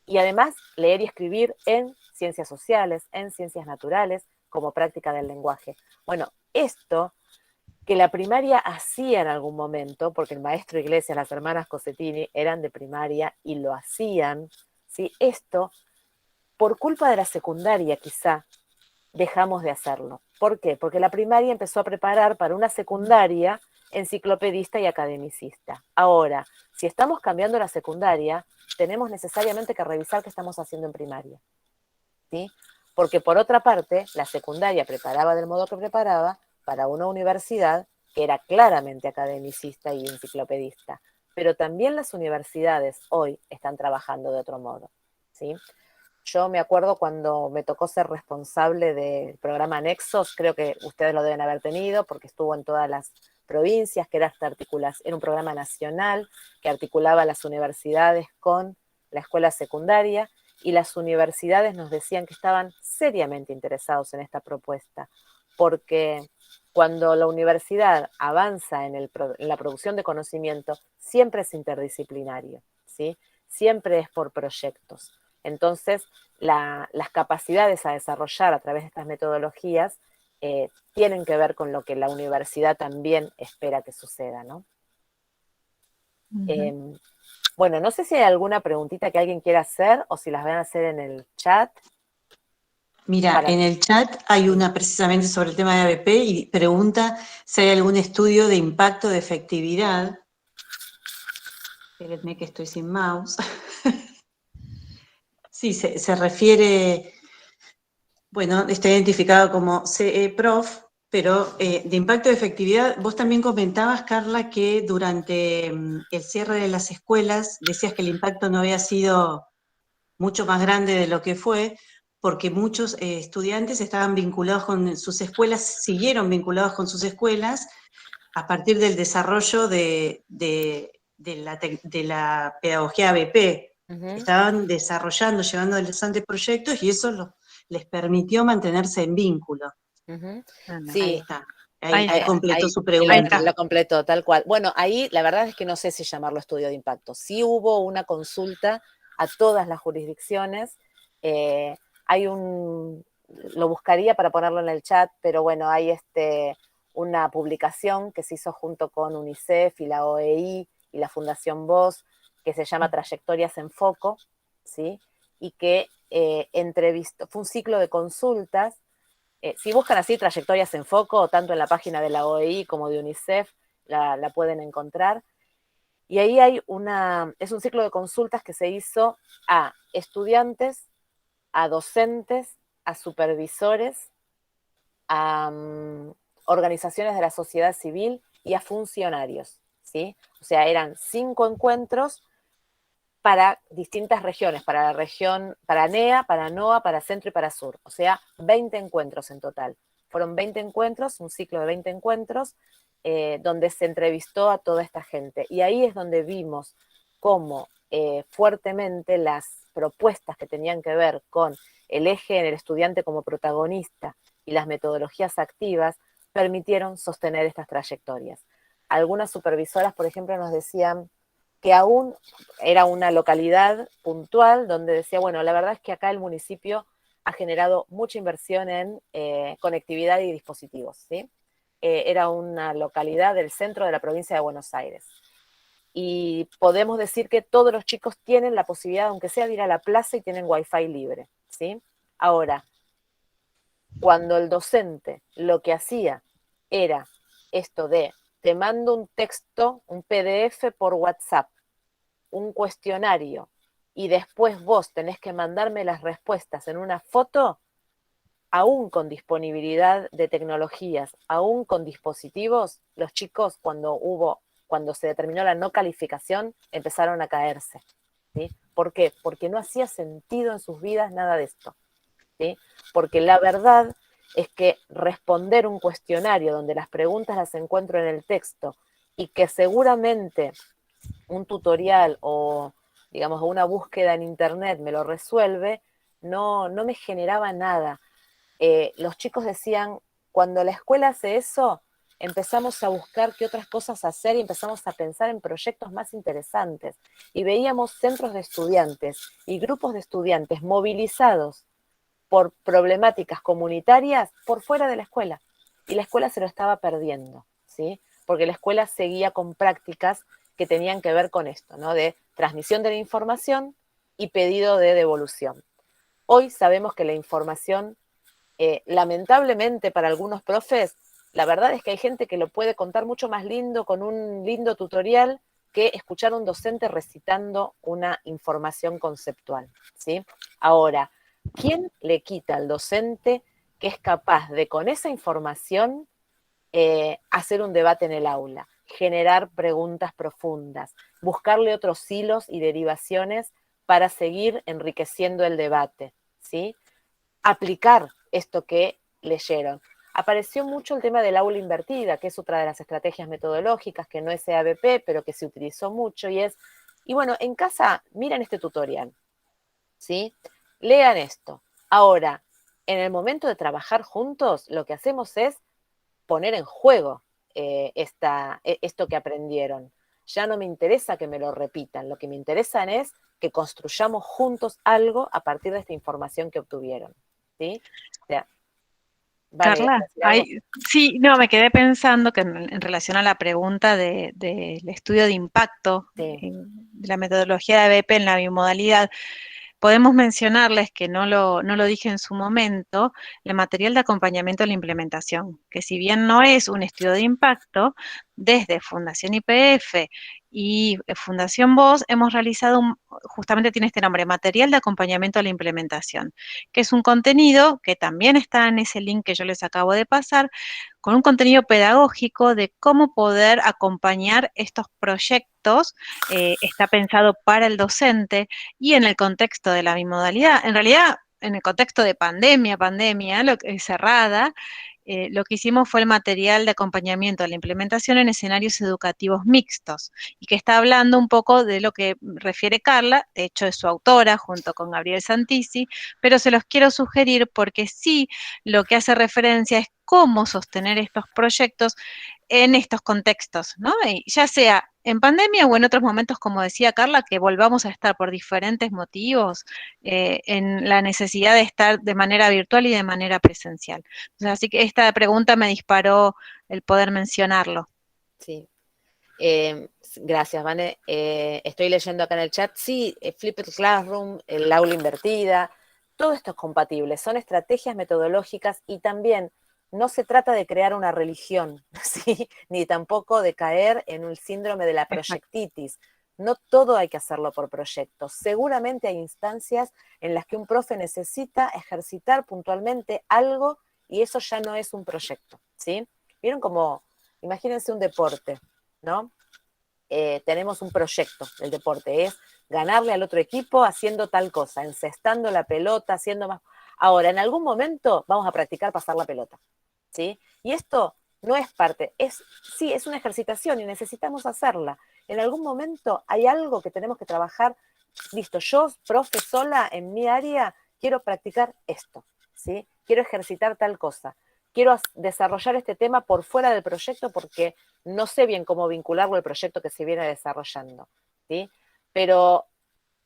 Y además, leer y escribir en ciencias sociales, en ciencias naturales, como práctica del lenguaje. Bueno, esto que la primaria hacía en algún momento, porque el maestro Iglesias, las hermanas Cosettini eran de primaria y lo hacían, ¿sí? Esto, por culpa de la secundaria quizá, dejamos de hacerlo. ¿Por qué? Porque la primaria empezó a preparar para una secundaria enciclopedista y academicista. Ahora, si estamos cambiando la secundaria, tenemos necesariamente que revisar qué estamos haciendo en primaria, ¿sí? Porque por otra parte, la secundaria preparaba del modo que preparaba para una universidad que era claramente academicista y enciclopedista. Pero también las universidades hoy están trabajando de otro modo, ¿sí? Yo me acuerdo cuando me tocó ser responsable del programa Nexos, creo que ustedes lo deben haber tenido porque estuvo en todas las provincias, que era un programa nacional que articulaba las universidades con la escuela secundaria, y las universidades nos decían que estaban seriamente interesados en esta propuesta, porque cuando la universidad avanza en la producción de conocimiento, siempre es interdisciplinario, ¿sí? Siempre es por proyectos. Entonces, las capacidades a desarrollar a través de estas metodologías tienen que ver con lo que la universidad también espera que suceda, ¿no? Bueno, no sé si hay alguna preguntita que alguien quiera hacer o si las van a hacer en el chat. Mira, en el chat hay una precisamente sobre el tema de ABP y pregunta si hay algún estudio de impacto de efectividad. Espérenme que estoy sin mouse. Sí, se refiere, bueno, está identificado como CE-Prof, pero de impacto de efectividad, vos también comentabas, Carla, que durante el cierre de las escuelas decías que el impacto no había sido mucho más grande de lo que fue, porque muchos estudiantes estaban vinculados con sus escuelas, siguieron vinculados con sus escuelas a partir del desarrollo de la pedagogía ABP. Estaban desarrollando, llevando adelante proyectos y eso les permitió mantenerse en vínculo. Sí. Ahí está. Ahí completó su pregunta. Ahí está. Lo completó, tal cual. Bueno, ahí la verdad es que no sé si llamarlo estudio de impacto. Sí hubo una consulta a todas las jurisdicciones. Lo buscaría para ponerlo en el chat, pero bueno, hay una publicación que se hizo junto con UNICEF y la OEI y la Fundación Voz, que se llama Trayectorias en Foco, ¿sí? Y que fue un ciclo de consultas. Si buscan así Trayectorias en Foco, tanto en la página de la OEI como de UNICEF, la pueden encontrar. Y ahí es un ciclo de consultas que se hizo a estudiantes, a docentes, a supervisores, a organizaciones de la sociedad civil y a funcionarios, ¿sí? O sea, eran 5 encuentros para distintas regiones, para la región, para NEA, para NOA, para Centro y para Sur. O sea, 20 encuentros en total. Fueron 20 encuentros, un ciclo de 20 encuentros, donde se entrevistó a toda esta gente. Y ahí es donde vimos cómo fuertemente las propuestas que tenían que ver con el eje en el estudiante como protagonista y las metodologías activas permitieron sostener estas trayectorias. Algunas supervisoras, por ejemplo, nos decían que aún era una localidad puntual donde decía, bueno, la verdad es que acá el municipio ha generado mucha inversión en conectividad y dispositivos, ¿sí? Era una localidad del centro de la provincia de Buenos Aires. Y podemos decir que todos los chicos tienen la posibilidad, aunque sea de ir a la plaza y tienen wifi libre, ¿sí? Ahora, cuando el docente lo que hacía era esto de, te mando un texto, un PDF por WhatsApp, un cuestionario, y después vos tenés que mandarme las respuestas en una foto, aún con disponibilidad de tecnologías, aún con dispositivos, los chicos cuando se determinó la no calificación, empezaron a caerse, ¿sí? ¿Por qué? Porque no hacía sentido en sus vidas nada de esto, ¿sí? Porque la verdad es que responder un cuestionario donde las preguntas las encuentro en el texto y que seguramente un tutorial o, digamos, una búsqueda en internet me lo resuelve, no me generaba nada. Los chicos decían, cuando la escuela hace eso, empezamos a buscar qué otras cosas hacer y empezamos a pensar en proyectos más interesantes. Y veíamos centros de estudiantes y grupos de estudiantes movilizados por problemáticas comunitarias por fuera de la escuela. Y la escuela se lo estaba perdiendo, ¿sí? Porque la escuela seguía con prácticas que tenían que ver con esto, ¿no? De transmisión de la información y pedido de devolución. Hoy sabemos que la información, lamentablemente para algunos profes, la verdad es que hay gente que lo puede contar mucho más lindo con un lindo tutorial que escuchar a un docente recitando una información conceptual, ¿sí? Ahora, ¿quién le quita al docente que es capaz de, con esa información, hacer un debate en el aula, generar preguntas profundas, buscarle otros hilos y derivaciones para seguir enriqueciendo el debate, ¿sí? Aplicar esto que leyeron. Apareció mucho el tema del aula invertida, que es otra de las estrategias metodológicas, que no es EABP, pero que se utilizó mucho, y bueno, en casa, miren este tutorial, ¿sí? Lean esto. Ahora, en el momento de trabajar juntos, lo que hacemos es poner en juego esto que aprendieron. Ya no me interesa que me lo repitan, lo que me interesa es que construyamos juntos algo a partir de esta información que obtuvieron, ¿sí? O sea, vale, Carla, sí, no, me quedé pensando que en relación a la pregunta del estudio de impacto, sí. de la metodología de ABP en la bimodalidad, podemos mencionarles que no lo dije en su momento, el material de acompañamiento a la implementación, que si bien no es un estudio de impacto, desde Fundación IPF y Fundación Voz hemos realizado, justamente tiene este nombre, material de acompañamiento a la implementación, que es un contenido que también está en ese link que yo les acabo de pasar, con un contenido pedagógico de cómo poder acompañar estos proyectos. Está pensado para el docente y en el contexto de la bimodalidad. En realidad, en el contexto de pandemia, cerrada, lo que hicimos fue el material de acompañamiento a la implementación en escenarios educativos mixtos, y que está hablando un poco de lo que refiere Carla, de hecho es su autora junto con Gabriel Santisi, pero se los quiero sugerir porque sí lo que hace referencia es cómo sostener estos proyectos en estos contextos, ¿no? Y ya sea en pandemia o en otros momentos, como decía Carla, que volvamos a estar por diferentes motivos en la necesidad de estar de manera virtual y de manera presencial. Entonces, así que esta pregunta me disparó el poder mencionarlo. Sí. Gracias, Vane. Estoy leyendo acá en el chat. Sí, Flipped Classroom, el aula invertida, todo esto es compatible. Son estrategias metodológicas y también no se trata de crear una religión, ¿sí? Ni tampoco de caer en un síndrome de la proyectitis. No todo hay que hacerlo por proyectos. Seguramente hay instancias en las que un profe necesita ejercitar puntualmente algo y eso ya no es un proyecto, ¿sí? ¿Vieron como, imagínense un deporte, ¿no? Tenemos un proyecto del deporte, es ganarle al otro equipo haciendo tal cosa, encestando la pelota, haciendo más. Ahora, en algún momento vamos a practicar pasar la pelota, ¿sí? Y esto no es parte, sí, es una ejercitación y necesitamos hacerla. En algún momento hay algo que tenemos que trabajar. Listo, yo, profe sola, en mi área, quiero practicar esto, ¿sí? Quiero ejercitar tal cosa. Quiero desarrollar este tema por fuera del proyecto porque no sé bien cómo vincularlo al proyecto que se viene desarrollando, ¿sí? Pero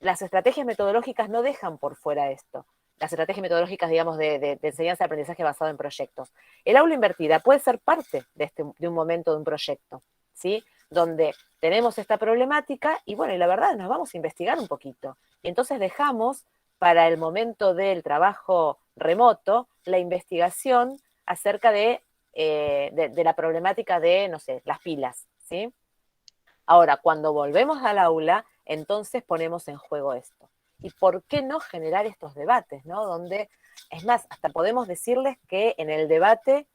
las estrategias metodológicas no dejan por fuera esto. Las estrategias metodológicas, digamos, de enseñanza y aprendizaje basado en proyectos. El aula invertida puede ser parte de un momento de un proyecto, ¿sí? Donde tenemos esta problemática y bueno, y la verdad nos vamos a investigar un poquito. Y entonces dejamos para el momento del trabajo remoto la investigación acerca de la problemática de, no sé, las pilas, ¿sí? Ahora, cuando volvemos al aula, entonces ponemos en juego esto. ¿Y por qué no generar estos debates, ¿no? Donde, es más, hasta podemos decirles que en el debate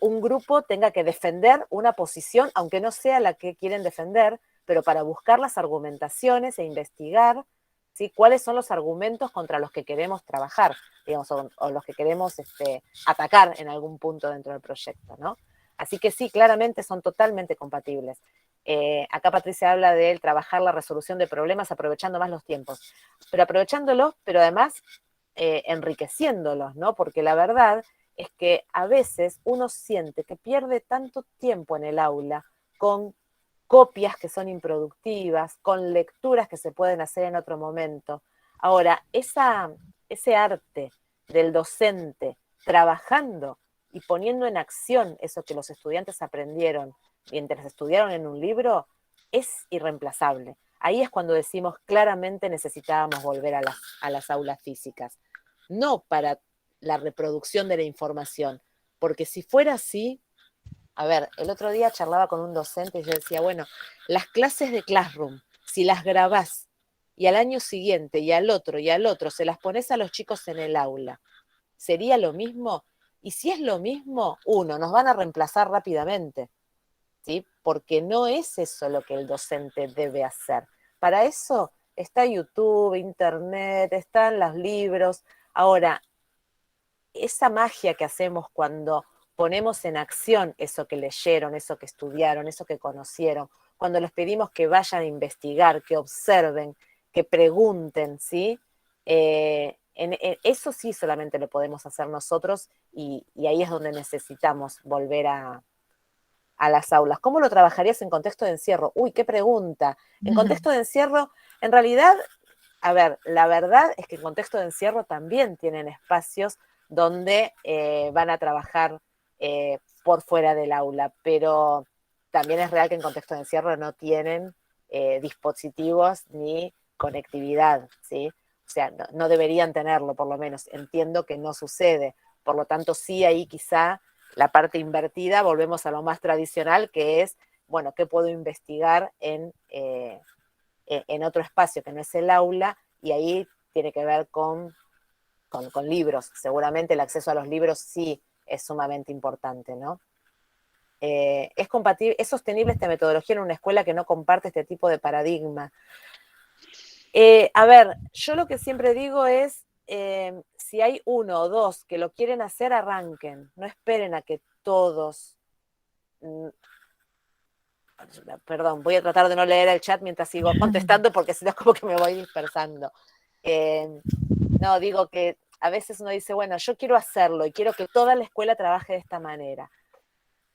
un grupo tenga que defender una posición, aunque no sea la que quieren defender, pero para buscar las argumentaciones e investigar, ¿sí? Cuáles son los argumentos contra los que queremos trabajar, digamos, o los que queremos atacar en algún punto dentro del proyecto, ¿no? Así que sí, claramente son totalmente compatibles. Acá Patricia habla de trabajar la resolución de problemas aprovechando más los tiempos, pero aprovechándolos, pero además enriqueciéndolos, ¿no? Porque la verdad es que a veces uno siente que pierde tanto tiempo en el aula con copias que son improductivas, con lecturas que se pueden hacer en otro momento. Ahora, ese arte del docente trabajando y poniendo en acción eso que los estudiantes aprendieron mientras estudiaron en un libro, es irreemplazable. Ahí es cuando decimos claramente necesitábamos volver a las aulas físicas. No para la reproducción de la información, porque si fuera así, a ver, el otro día charlaba con un docente y yo decía, bueno, las clases de Classroom, si las grabás y al año siguiente y al otro se las pones a los chicos en el aula, ¿sería lo mismo? Y si es lo mismo, nos van a reemplazar rápidamente, ¿sí? Porque no es eso lo que el docente debe hacer. Para eso está YouTube, Internet, están los libros. Ahora, esa magia que hacemos cuando ponemos en acción eso que leyeron, eso que estudiaron, eso que conocieron, cuando les pedimos que vayan a investigar, que observen, que pregunten, ¿sí? Eso sí solamente lo podemos hacer nosotros y ahí es donde necesitamos volver a las aulas. ¿Cómo lo trabajarías en contexto de encierro? Uy, qué pregunta. En contexto de encierro, en realidad, a ver, la verdad es que en contexto de encierro también tienen espacios donde van a trabajar por fuera del aula, pero también es real que en contexto de encierro no tienen dispositivos ni conectividad, ¿sí? O sea, no deberían tenerlo, por lo menos. Entiendo que no sucede. Por lo tanto, sí, ahí quizá la parte invertida, volvemos a lo más tradicional, que es, bueno, ¿qué puedo investigar en otro espacio que no es el aula? Y ahí tiene que ver con libros. Seguramente el acceso a los libros sí es sumamente importante, ¿no? ¿Es sostenible esta metodología en una escuela que no comparte este tipo de paradigma? A ver, yo lo que siempre digo es, si hay uno o dos que lo quieren hacer, arranquen. No esperen a que todos... Perdón, voy a tratar de no leer el chat mientras sigo contestando porque si no es como que me voy dispersando. No, digo que a veces uno dice, bueno, yo quiero hacerlo y quiero que toda la escuela trabaje de esta manera.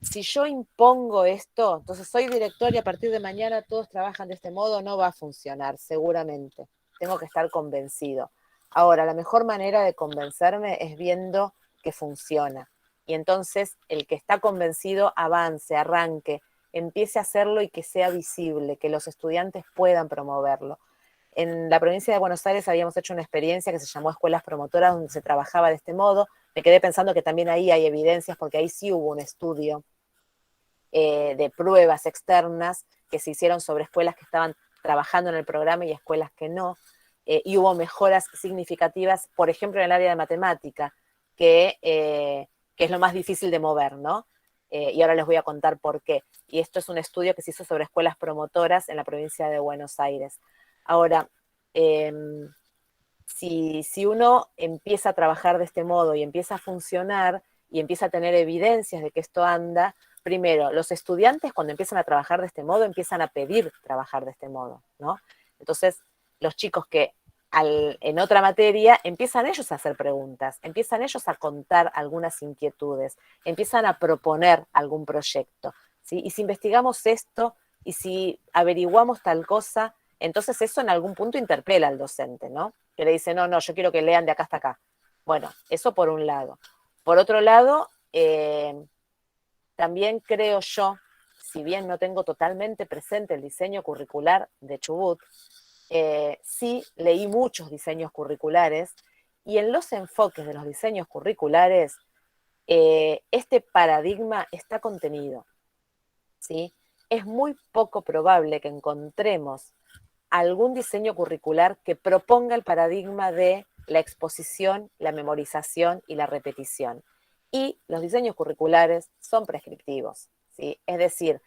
Si yo impongo esto, entonces soy director y a partir de mañana todos trabajan de este modo, no va a funcionar, seguramente. Tengo que estar convencido. Ahora, la mejor manera de convencerme es viendo que funciona. Y entonces el que está convencido avance, arranque, empiece a hacerlo y que sea visible, que los estudiantes puedan promoverlo. En la provincia de Buenos Aires habíamos hecho una experiencia que se llamó Escuelas Promotoras, donde se trabajaba de este modo. Me quedé pensando que también ahí hay evidencias, porque ahí sí hubo un estudio de pruebas externas que se hicieron sobre escuelas que estaban trabajando en el programa y escuelas que no, y hubo mejoras significativas, por ejemplo, en el área de matemática, que es lo más difícil de mover, ¿no? Y ahora les voy a contar por qué. Y esto es un estudio que se hizo sobre escuelas promotoras en la provincia de Buenos Aires. Ahora, si uno empieza a trabajar de este modo y empieza a funcionar y empieza a tener evidencias de que esto anda, primero, los estudiantes cuando empiezan a trabajar de este modo empiezan a pedir trabajar de este modo, ¿no? Entonces, los chicos que en otra materia empiezan ellos a hacer preguntas, empiezan ellos a contar algunas inquietudes, empiezan a proponer algún proyecto, ¿sí? Y si investigamos esto y si averiguamos tal cosa, entonces eso en algún punto interpela al docente, ¿no? Que le dice, no, yo quiero que lean de acá hasta acá. Bueno, eso por un lado. Por otro lado, también creo yo, si bien no tengo totalmente presente el diseño curricular de Chubut, sí leí muchos diseños curriculares y en los enfoques de los diseños curriculares este paradigma está contenido, ¿sí? Es muy poco probable que encontremos algún diseño curricular que proponga el paradigma de la exposición, la memorización y la repetición. Y los diseños curriculares son prescriptivos, ¿sí? Es decir,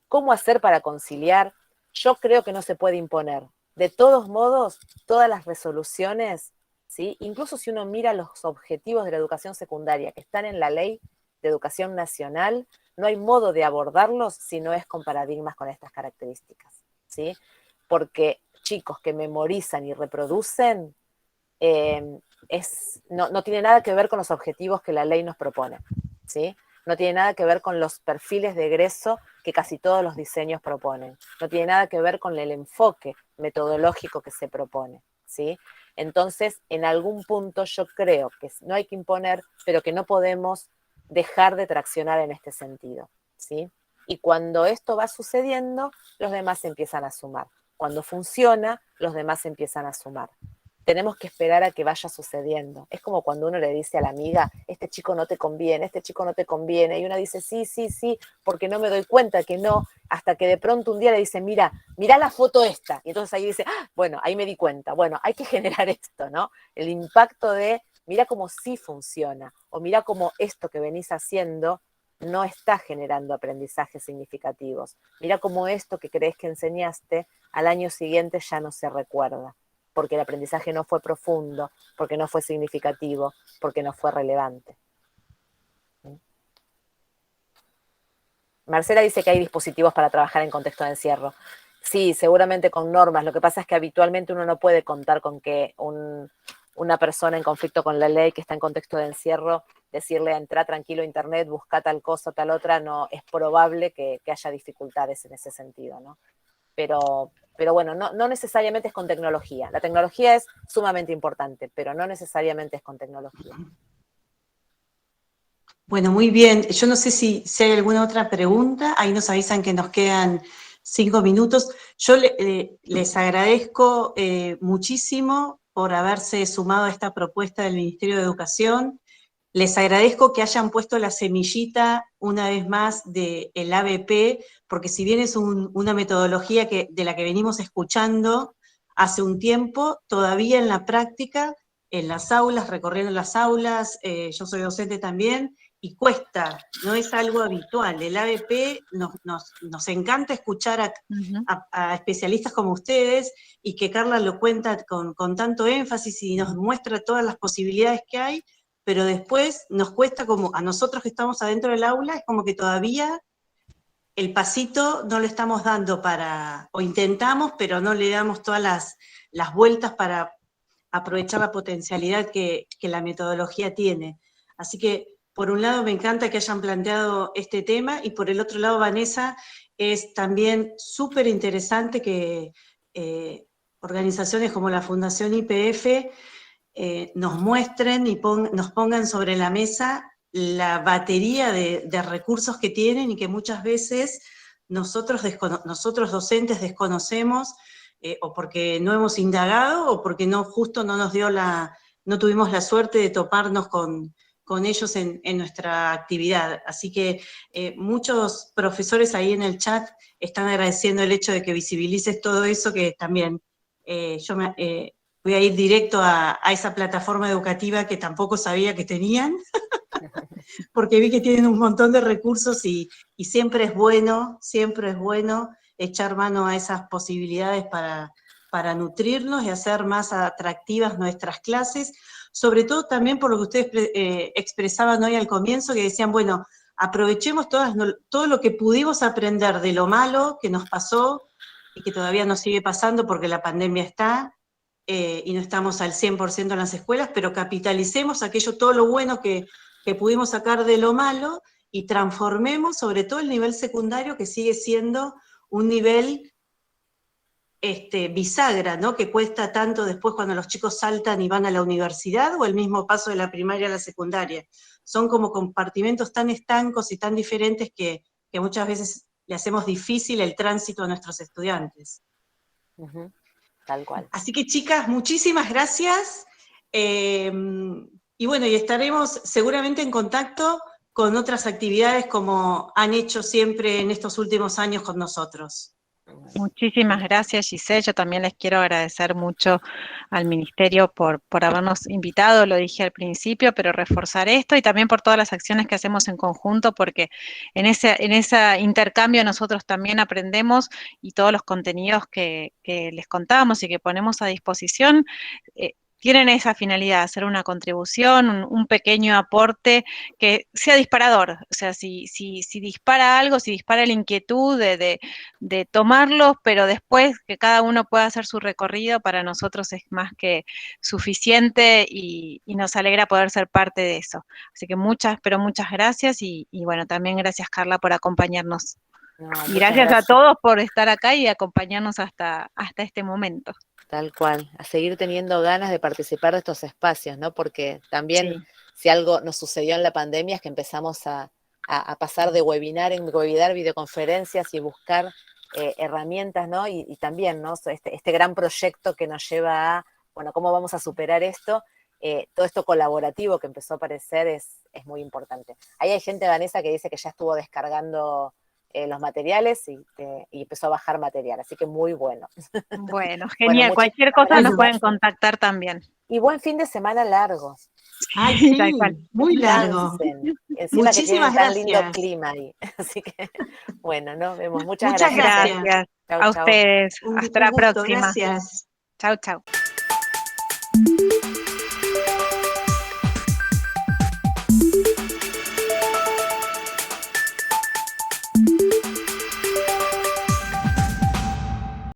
¿cómo hacer para conciliar? Yo creo que no se puede imponer. De todos modos, todas las resoluciones, ¿sí? Incluso si uno mira los objetivos de la educación secundaria que están en la Ley de Educación Nacional, no hay modo de abordarlos si no es con paradigmas con estas características, ¿sí? Porque chicos que memorizan y reproducen no tiene nada que ver con los objetivos que la ley nos propone, ¿sí? No tiene nada que ver con los perfiles de egreso que casi todos los diseños proponen. No tiene nada que ver con el enfoque metodológico que se propone, ¿sí? Entonces, en algún punto yo creo que no hay que imponer, pero que no podemos dejar de traccionar en este sentido, ¿sí? Y cuando esto va sucediendo, los demás empiezan a sumar. Cuando funciona, los demás empiezan a sumar. Tenemos que esperar a que vaya sucediendo. Es como cuando uno le dice a la amiga, este chico no te conviene, este chico no te conviene, y una dice, sí, porque no me doy cuenta que no, hasta que de pronto un día le dice, mira la foto esta, y entonces ahí dice, bueno, ahí me di cuenta, bueno, hay que generar esto, ¿no? El impacto de, mira cómo sí funciona, o mira cómo esto que venís haciendo no está generando aprendizajes significativos, mira cómo esto que crees que enseñaste, al año siguiente ya no se recuerda, porque el aprendizaje no fue profundo, porque no fue significativo, porque no fue relevante. Marcela dice que hay dispositivos para trabajar en contexto de encierro. Sí, seguramente con normas. Lo que pasa es que habitualmente uno no puede contar con que una persona en conflicto con la ley que está en contexto de encierro, decirle entra tranquilo a internet, busca tal cosa, tal otra, no es probable que haya dificultades en ese sentido, ¿no? Pero bueno, no necesariamente es con tecnología. La tecnología es sumamente importante, pero no necesariamente es con tecnología. Bueno, muy bien. Yo no sé si hay alguna otra pregunta. Ahí nos avisan que nos quedan 5 minutos. Yo les agradezco muchísimo por haberse sumado a esta propuesta del Ministerio de Educación. Les agradezco que hayan puesto la semillita una vez más del ABP, porque si bien es una metodología de la que venimos escuchando hace un tiempo, todavía en la práctica, en las aulas, recorriendo las aulas, yo soy docente también, y cuesta, no es algo habitual. El ABP nos encanta escuchar a especialistas como ustedes y que Carla lo cuenta con tanto énfasis y nos muestra todas las posibilidades que hay, pero después nos cuesta, como a nosotros que estamos adentro del aula, es como que todavía el pasito no lo estamos dando o intentamos, pero no le damos todas las vueltas para aprovechar la potencialidad que la metodología tiene. Así que, por un lado, me encanta que hayan planteado este tema, y por el otro lado, Vanessa, es también súper interesante que organizaciones como la Fundación YPF nos muestren y nos pongan sobre la mesa la batería de recursos que tienen y que muchas veces nosotros docentes desconocemos, o porque no hemos indagado, o porque justo no tuvimos la suerte de toparnos con ellos en nuestra actividad. Así que muchos profesores ahí en el chat están agradeciendo el hecho de que visibilices todo eso, que también voy a ir directo a esa plataforma educativa que tampoco sabía que tenían, porque vi que tienen un montón de recursos y siempre es bueno echar mano a esas posibilidades para nutrirnos y hacer más atractivas nuestras clases, sobre todo también por lo que ustedes expresaban hoy al comienzo, que decían, bueno, aprovechemos todo lo que pudimos aprender de lo malo que nos pasó y que todavía nos sigue pasando porque la pandemia está, y no estamos al 100% en las escuelas, pero capitalicemos todo lo bueno que pudimos sacar de lo malo y transformemos sobre todo el nivel secundario, que sigue siendo un nivel bisagra, ¿no? Que cuesta tanto después cuando los chicos saltan y van a la universidad, o el mismo paso de la primaria a la secundaria. Son como compartimentos tan estancos y tan diferentes que muchas veces le hacemos difícil el tránsito a nuestros estudiantes. Tal cual. Así que, chicas, muchísimas gracias. Y bueno, y estaremos seguramente en contacto con otras actividades como han hecho siempre en estos últimos años con nosotros. Muchísimas gracias, Giselle. Yo también les quiero agradecer mucho al Ministerio por habernos invitado, lo dije al principio, pero reforzar esto, y también por todas las acciones que hacemos en conjunto, porque en ese intercambio nosotros también aprendemos, y todos los contenidos que les contamos y que ponemos a disposición tienen esa finalidad, hacer una contribución, un pequeño aporte que sea disparador. O sea, si dispara algo, si dispara la inquietud de tomarlos, pero después que cada uno pueda hacer su recorrido, para nosotros es más que suficiente, y nos alegra poder ser parte de eso. Así que muchas gracias, y bueno, también gracias, Carla, por acompañarnos. Y gracias a todos por estar acá y acompañarnos hasta este momento. Tal cual, a seguir teniendo ganas de participar de estos espacios, ¿no? Porque también, sí, si algo nos sucedió en la pandemia, es que empezamos a pasar de webinar en webinar, videoconferencias, y buscar herramientas, ¿no? Y también, ¿no? Este gran proyecto que nos lleva a, bueno, ¿cómo vamos a superar esto? Todo esto colaborativo que empezó a aparecer es muy importante. Ahí hay gente, Vanessa, que dice que ya estuvo descargando los materiales y empezó a bajar material, así que muy bueno. Bueno, genial. Cualquier cosa nos pueden contactar también. Y buen fin de semana largo. Ay, sí, tal cual. muy largo. Encima Muchísimas que tiene tan lindo gracias. clima ahí. Así que, bueno, nos vemos. Muchas Muchas gracias. Gracias. Chau, A chau. ustedes. Hasta la gusto, próxima. gracias. Chau, chau.